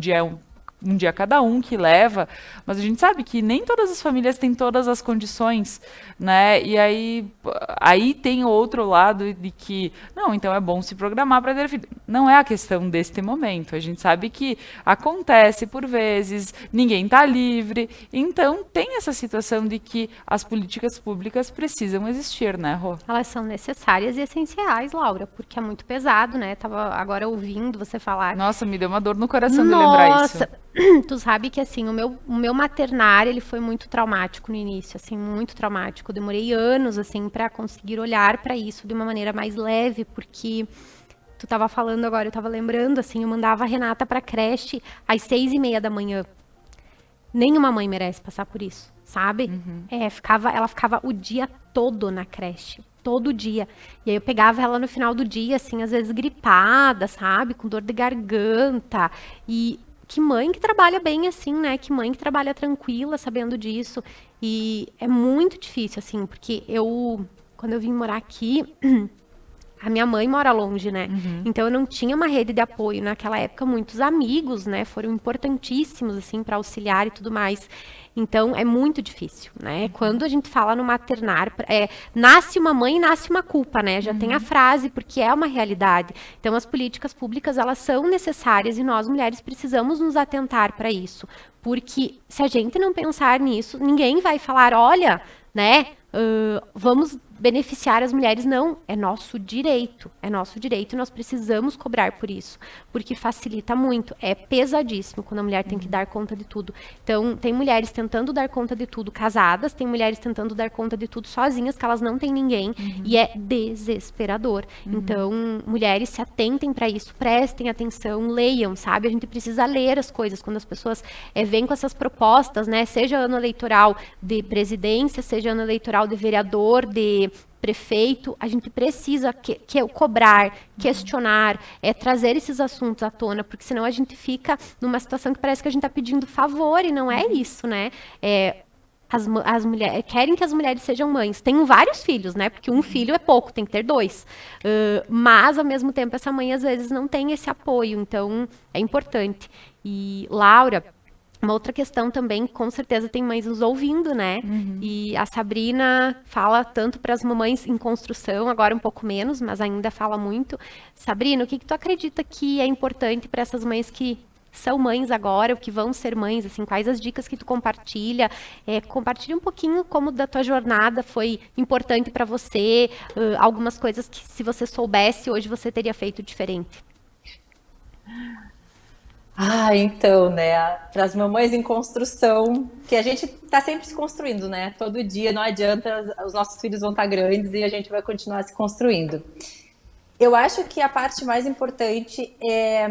dia cada um que leva, mas a gente sabe que nem todas as famílias têm todas as condições, né? E aí tem outro lado de que, não, então é bom se programar para ter filho. Não é a questão deste momento. A gente sabe que acontece por vezes, ninguém está livre, então tem essa situação de que as políticas públicas precisam existir, né, Rô? Elas são necessárias e essenciais, Laura, porque é muito pesado, né? Tava agora ouvindo você falar. Nossa, me deu uma dor no coração de lembrar isso. Tu sabe que, assim, o meu maternário, ele foi muito traumático no início, assim, muito traumático. Eu demorei anos, assim, para conseguir olhar para isso de uma maneira mais leve, porque tu tava falando agora, eu tava lembrando, assim, eu mandava a Renata pra creche às 6:30 da manhã. Nenhuma mãe merece passar por isso, sabe? Ela ficava o dia todo na creche. Todo dia. E aí eu pegava ela no final do dia, assim, às vezes gripada, sabe? Com dor de garganta. E que mãe que trabalha bem assim, né? Que mãe que trabalha tranquila, sabendo disso. E é muito difícil, assim, porque quando eu vim morar aqui, a minha mãe mora longe, né? Então eu não tinha uma rede de apoio naquela época. Muitos amigos, né, foram importantíssimos assim para auxiliar e tudo mais. Então é muito difícil, né? Quando a gente fala no maternar, nasce uma mãe, nasce uma culpa, né? Já tem a frase, porque é uma realidade. Então as políticas públicas, elas são necessárias e nós mulheres precisamos nos atentar para isso, porque se a gente não pensar nisso, ninguém vai falar, olha, né? Vamos beneficiar as mulheres. Não, é nosso direito e nós precisamos cobrar por isso, porque facilita muito. É pesadíssimo quando a mulher tem que dar conta de tudo. Então, tem mulheres tentando dar conta de tudo casadas, tem mulheres tentando dar conta de tudo sozinhas, que elas não têm ninguém, e é desesperador. Então, mulheres, se atentem para isso, prestem atenção, leiam, sabe? A gente precisa ler as coisas quando as pessoas vêm com essas propostas, né? Seja ano eleitoral de presidência, seja ano eleitoral de vereador, de prefeito, a gente precisa cobrar, questionar, trazer esses assuntos à tona, porque senão a gente fica numa situação que parece que a gente está pedindo favor, e não é isso, né? As mulheres querem que as mulheres sejam mães. Tenho vários filhos, né? Porque um filho é pouco, tem que ter 2. Mas, ao mesmo tempo, essa mãe, às vezes, não tem esse apoio. Então, é importante. E, Laura, uma outra questão também, com certeza tem mães nos ouvindo, né? E a Sabrina fala tanto para as mamães em construção, agora um pouco menos, mas ainda fala muito. Sabrina, o que tu acredita que é importante para essas mães que são mães agora, ou que vão ser mães, assim, quais as dicas que tu compartilha? Compartilha um pouquinho como da tua jornada foi importante para você, algumas coisas que, se você soubesse, hoje você teria feito diferente. Então, né, para as mamães em construção, que a gente está sempre se construindo, né? Todo dia, não adianta, os nossos filhos vão estar grandes e a gente vai continuar se construindo. Eu acho que a parte mais importante é,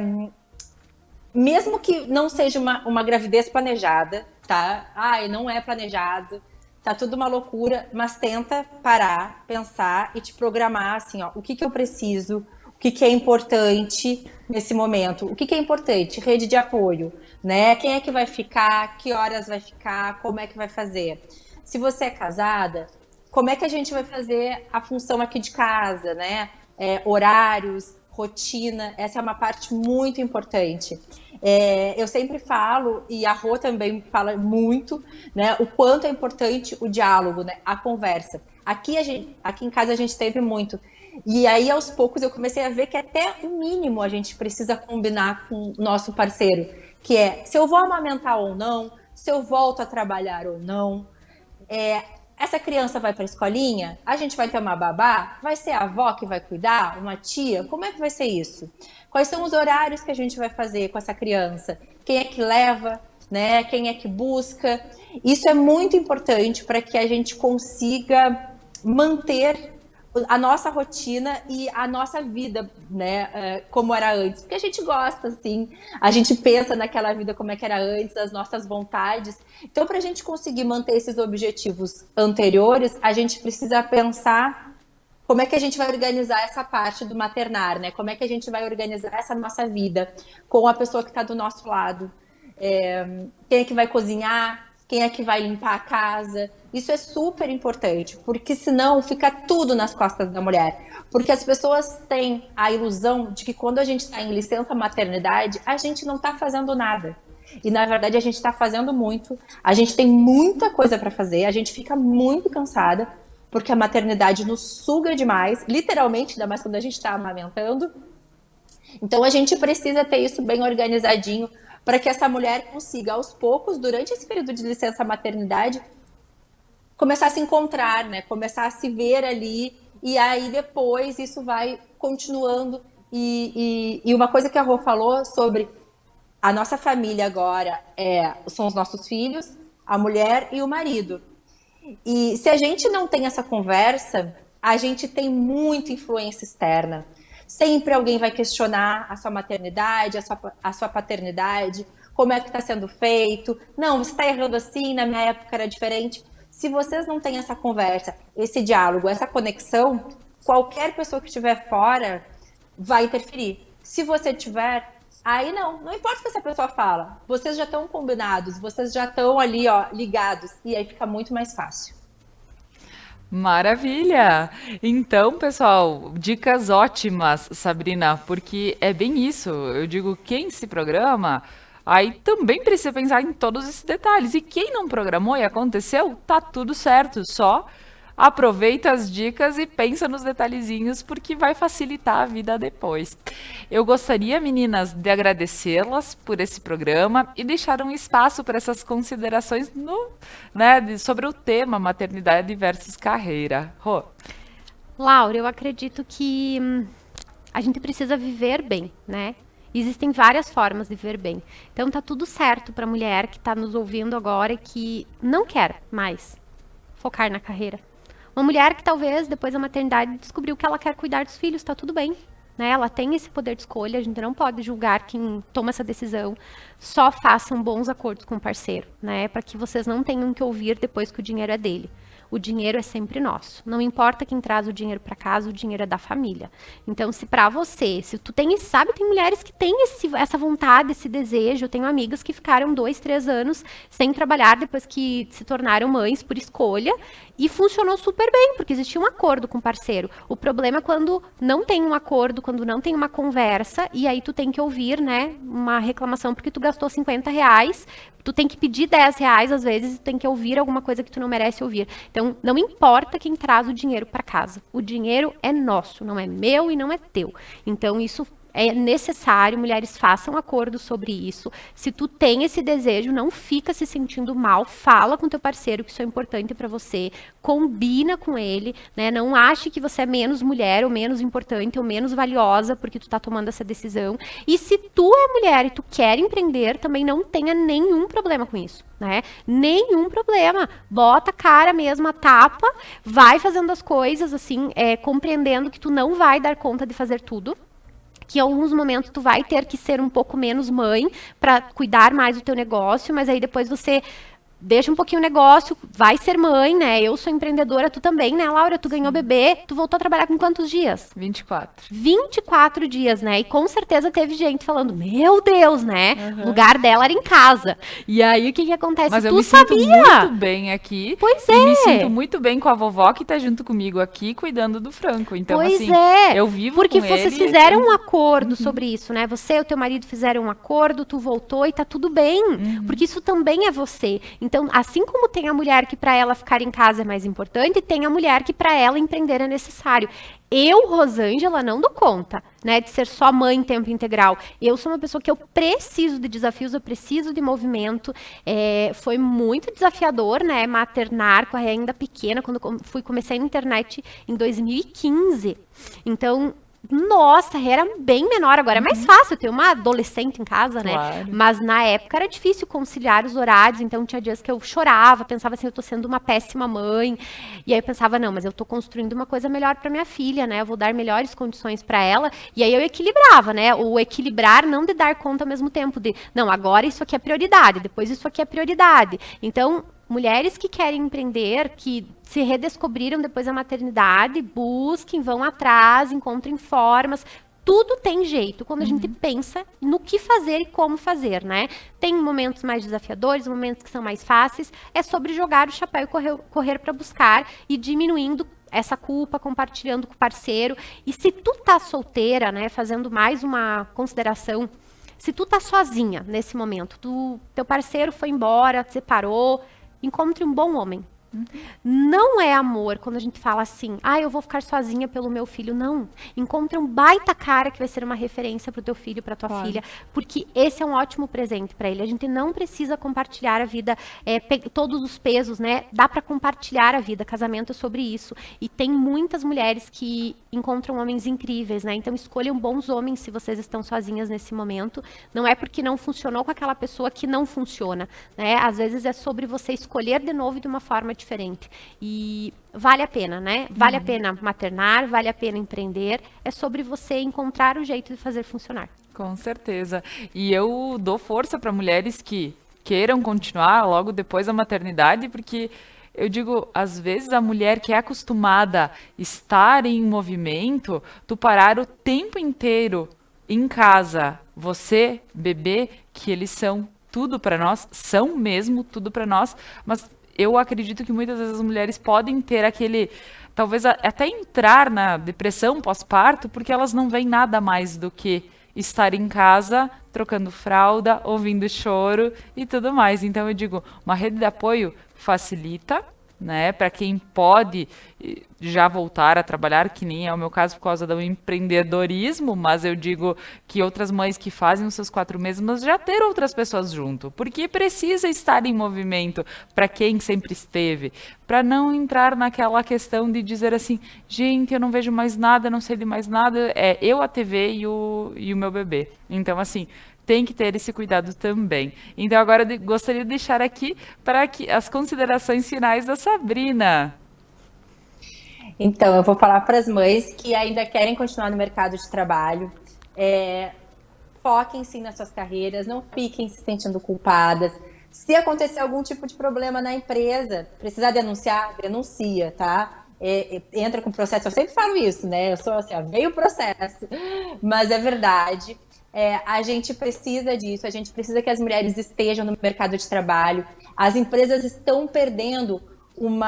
mesmo que não seja uma gravidez planejada, tá? Não é planejado, tá tudo uma loucura, mas tenta parar, pensar e te programar, assim, ó, o que eu preciso, o que é importante nesse momento, o que é importante, rede de apoio, né? Quem é que vai ficar, que horas vai ficar, como é que vai fazer. Se você é casada, como é que a gente vai fazer a função aqui de casa, né? Horários, rotina, essa é uma parte muito importante. Eu sempre falo, e a Rô também fala muito, né, o quanto é importante o diálogo, né, a conversa. Aqui em casa a gente teve muito. E aí, aos poucos, eu comecei a ver que até o mínimo a gente precisa combinar com o nosso parceiro, que é se eu vou amamentar ou não, se eu volto a trabalhar ou não, essa criança vai para a escolinha, a gente vai ter uma babá, vai ser a avó que vai cuidar, uma tia, como é que vai ser isso? Quais são os horários que a gente vai fazer com essa criança? Quem é que leva, né? Quem é que busca? Isso é muito importante para que a gente consiga manter a nossa rotina e a nossa vida, né, como era antes, porque a gente gosta, assim, a gente pensa naquela vida como é que era antes, as nossas vontades. Então, para a gente conseguir manter esses objetivos anteriores, a gente precisa pensar como é que a gente vai organizar essa parte do maternar, né? Como é que a gente vai organizar essa nossa vida com a pessoa que está do nosso lado. Quem é que vai cozinhar? Quem é que vai limpar a casa? Isso é super importante, porque senão fica tudo nas costas da mulher. Porque as pessoas têm a ilusão de que quando a gente está em licença maternidade, a gente não está fazendo nada. E na verdade a gente está fazendo muito, a gente tem muita coisa para fazer, a gente fica muito cansada, porque a maternidade nos suga demais, literalmente, ainda mais quando a gente está amamentando. Então a gente precisa ter isso bem organizadinho, para que essa mulher consiga, aos poucos, durante esse período de licença maternidade, começar a se encontrar, né? Começar a se ver ali, e aí depois isso vai continuando. E uma coisa que a Rô falou sobre a nossa família agora são os nossos filhos, a mulher e o marido. E se a gente não tem essa conversa, a gente tem muita influência externa. Sempre alguém vai questionar a sua maternidade, a sua paternidade, como é que está sendo feito. Não, você está errando assim, na minha época era diferente. Se vocês não têm essa conversa, esse diálogo, essa conexão, qualquer pessoa que estiver fora vai interferir. Se você tiver, aí não importa o que essa pessoa fala. Vocês já estão combinados, vocês já estão ali, ó, ligados. E aí fica muito mais fácil. Maravilha! Então, pessoal, dicas ótimas, Sabrina, porque é bem isso. Eu digo, quem se programa, aí também precisa pensar em todos esses detalhes. E quem não programou e aconteceu, tá tudo certo. Só aproveita as dicas e pensa nos detalhezinhos, porque vai facilitar a vida depois. Eu gostaria, meninas, de agradecê-las por esse programa e deixar um espaço para essas considerações sobre o tema maternidade versus carreira. Rô. Laura, eu acredito que a gente precisa viver bem, né? Existem várias formas de viver bem. Então tá tudo certo para a mulher que está nos ouvindo agora e que não quer mais focar na carreira. Uma mulher que talvez depois da maternidade descobriu que ela quer cuidar dos filhos, tá tudo bem, né? Ela tem esse poder de escolha, a gente não pode julgar quem toma essa decisão. Só façam bons acordos com o parceiro, né? Para que vocês não tenham que ouvir depois que o dinheiro é dele. O dinheiro é sempre nosso. Não importa quem traz o dinheiro para casa, o dinheiro é da família. Então, se para você, se tu tem, sabe, tem mulheres que têm essa vontade, esse desejo. Eu tenho amigas que ficaram 2, 3 anos sem trabalhar depois que se tornaram mães por escolha e funcionou super bem, porque existia um acordo com o parceiro. O problema é quando não tem um acordo, quando não tem uma conversa e aí tu tem que ouvir, né, uma reclamação porque tu gastou R$50, tu tem que pedir R$10 às vezes, tu tem que ouvir alguma coisa que tu não merece ouvir. Então, não importa quem traz o dinheiro para casa. O dinheiro é nosso, não é meu e não é teu. Então, isso é necessário, mulheres façam acordo sobre isso. Se tu tem esse desejo, não fica se sentindo mal, fala com teu parceiro que isso é importante para você, combina com ele, né? Não ache que você é menos mulher, ou menos importante, ou menos valiosa porque tu tá tomando essa decisão. E se tu é mulher e tu quer empreender, também não tenha nenhum problema com isso, né? Nenhum problema. Bota a cara mesmo, a tapa, vai fazendo as coisas assim, compreendendo que tu não vai dar conta de fazer tudo, que em alguns momentos tu vai ter que ser um pouco menos mãe para cuidar mais do teu negócio, mas aí depois você deixa um pouquinho o negócio, vai ser mãe, né? Eu sou empreendedora, tu também, né, Laura? Tu ganhou bebê, tu voltou a trabalhar com quantos dias? 24. 24 dias, né? E com certeza teve gente falando, meu Deus, né? O lugar dela era em casa. E aí, o que acontece? Mas eu tu me sabia? sinto muito bem aqui. Pois E me é. sinto muito bem com a vovó que tá junto comigo aqui, cuidando do Franco. Então, Pois assim, é, eu vivo porque com vocês ele. fizeram um acordo sobre isso, né? Você e o teu marido fizeram um acordo, tu voltou e tá tudo bem, porque isso também é você. Então, assim como tem a mulher que para ela ficar em casa é mais importante, tem a mulher que para ela empreender é necessário. Eu, Rosângela, não dou conta, né, de ser só mãe em tempo integral. Eu sou uma pessoa que eu preciso de desafios, eu preciso de movimento. Foi muito desafiador, né, maternar com a Rê ainda pequena, quando comecei na internet em 2015. Então, nossa, era bem menor, agora é mais fácil ter uma adolescente em casa, né? Claro. Mas na época era difícil conciliar os horários, então tinha dias que eu chorava, pensava assim, eu tô sendo uma péssima mãe. E aí eu pensava, não, mas eu tô construindo uma coisa melhor para minha filha, né? Eu vou dar melhores condições para ela. E aí eu equilibrava, né? O equilibrar não de dar conta ao mesmo tempo de, não, agora isso aqui é prioridade, depois isso aqui é prioridade. Então, mulheres que querem empreender, que se redescobriram depois da maternidade, busquem, vão atrás, encontrem formas. Tudo tem jeito quando a gente pensa no que fazer e como fazer, né? Tem momentos mais desafiadores, momentos que são mais fáceis. É sobre jogar o chapéu e correr para buscar e diminuindo essa culpa, compartilhando com o parceiro. E se tu tá solteira, né, fazendo mais uma consideração, se tu tá sozinha nesse momento, teu parceiro foi embora, te separou, encontre um bom homem. Não é amor quando a gente fala assim, eu vou ficar sozinha pelo meu filho. Não. Encontra um baita cara que vai ser uma referência pro teu filho, pra tua filha, porque esse é um ótimo presente para ele. A gente não precisa compartilhar a vida, todos os pesos, né? Dá para compartilhar a vida. Casamento é sobre isso. E tem muitas mulheres que encontram homens incríveis, né? Então escolham bons homens se vocês estão sozinhas nesse momento. Não é porque não funcionou com aquela pessoa que não funciona, né? Às vezes é sobre você escolher de novo de uma forma diferente. E vale a pena, né? Vale a pena maternar, vale a pena empreender. É sobre você encontrar o jeito de fazer funcionar. Com certeza. E eu dou força para mulheres que queiram continuar logo depois da maternidade, porque eu digo, às vezes a mulher que é acostumada a estar em movimento, tu parar o tempo inteiro em casa, você, bebê, que eles são tudo para nós, são mesmo tudo para nós, mas eu acredito que muitas vezes as mulheres podem ter aquele, talvez até entrar na depressão pós-parto, porque elas não veem nada mais do que estar em casa, trocando fralda, ouvindo choro e tudo mais. Então eu digo, uma rede de apoio facilita, né, para quem pode já voltar a trabalhar, que nem é o meu caso por causa do empreendedorismo, mas eu digo que outras mães que fazem os seus 4 meses, mas já ter outras pessoas junto, porque precisa estar em movimento para quem sempre esteve, para não entrar naquela questão de dizer assim, gente, eu não vejo mais nada, não sei de mais nada, é eu, a TV e o meu bebê. Então, assim, tem que ter esse cuidado também. Então, agora eu gostaria de deixar aqui para as considerações finais da Sabrina. Então, eu vou falar para as mães que ainda querem continuar no mercado de trabalho. Foquem sim nas suas carreiras, não fiquem se sentindo culpadas. Se acontecer algum tipo de problema na empresa, precisar denunciar, denuncia, tá? Entra com processo, eu sempre falo isso, né? Eu sou assim, veio o processo, mas é verdade. A gente precisa disso, a gente precisa que as mulheres estejam no mercado de trabalho. As empresas estão perdendo um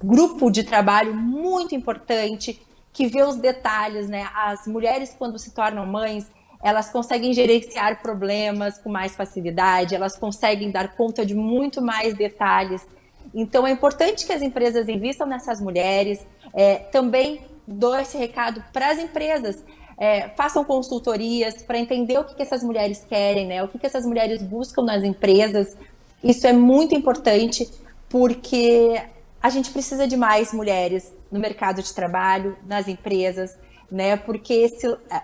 grupo de trabalho muito importante que vê os detalhes, né? As mulheres, quando se tornam mães, elas conseguem gerenciar problemas com mais facilidade, elas conseguem dar conta de muito mais detalhes. Então, é importante que as empresas invistam nessas mulheres. Também dou esse recado para as empresas. Façam consultorias para entender o que essas mulheres querem, né? O que essas mulheres buscam nas empresas. Isso é muito importante porque a gente precisa de mais mulheres no mercado de trabalho, nas empresas, né? Porque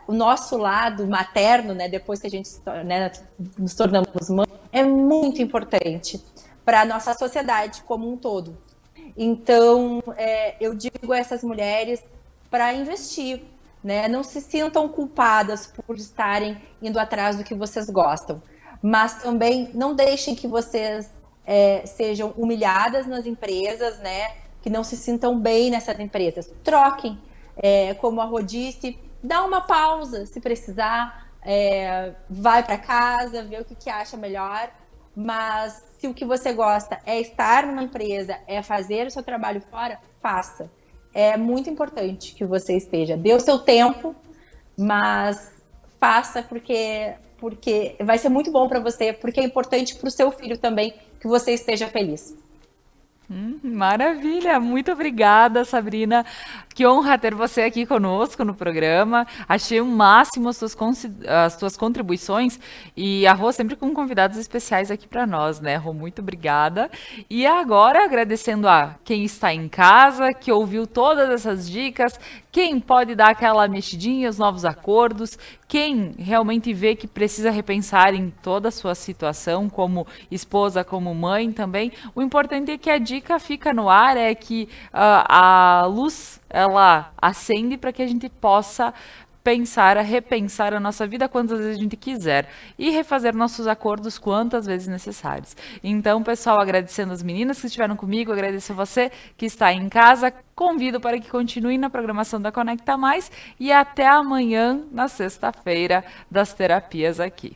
o nosso lado materno, né? Depois que a gente, né, nos tornamos mães, é muito importante para a nossa sociedade como um todo. Então, eu digo a essas mulheres para investir, né? Não se sintam culpadas por estarem indo atrás do que vocês gostam, mas também não deixem que vocês sejam humilhadas nas empresas, né? Que não se sintam bem nessas empresas. Troquem, como a Rô disse, dá uma pausa se precisar, vai para casa, vê o que acha melhor, mas se o que você gosta é estar numa empresa, é fazer o seu trabalho fora, faça. É muito importante que você esteja. Dê o seu tempo, mas faça porque vai ser muito bom para você, porque é importante para o seu filho também que você esteja feliz. Maravilha, muito obrigada, Sabrina. Que honra ter você aqui conosco no programa. Achei o máximo as tuas contribuições e a Rô sempre com convidados especiais aqui para nós, né, Rô? Muito obrigada. E agora, agradecendo a quem está em casa, que ouviu todas essas dicas, quem pode dar aquela mexidinha, os novos acordos, quem realmente vê que precisa repensar em toda a sua situação, como esposa, como mãe também. O importante é que a dica fica no ar, é que a luz, ela acende para que a gente possa repensar a nossa vida quantas vezes a gente quiser e refazer nossos acordos quantas vezes necessários. Então, pessoal, agradecendo as meninas que estiveram comigo, agradeço a você que está em casa, convido para que continue na programação da Conecta Mais e até amanhã, na sexta-feira, das terapias aqui.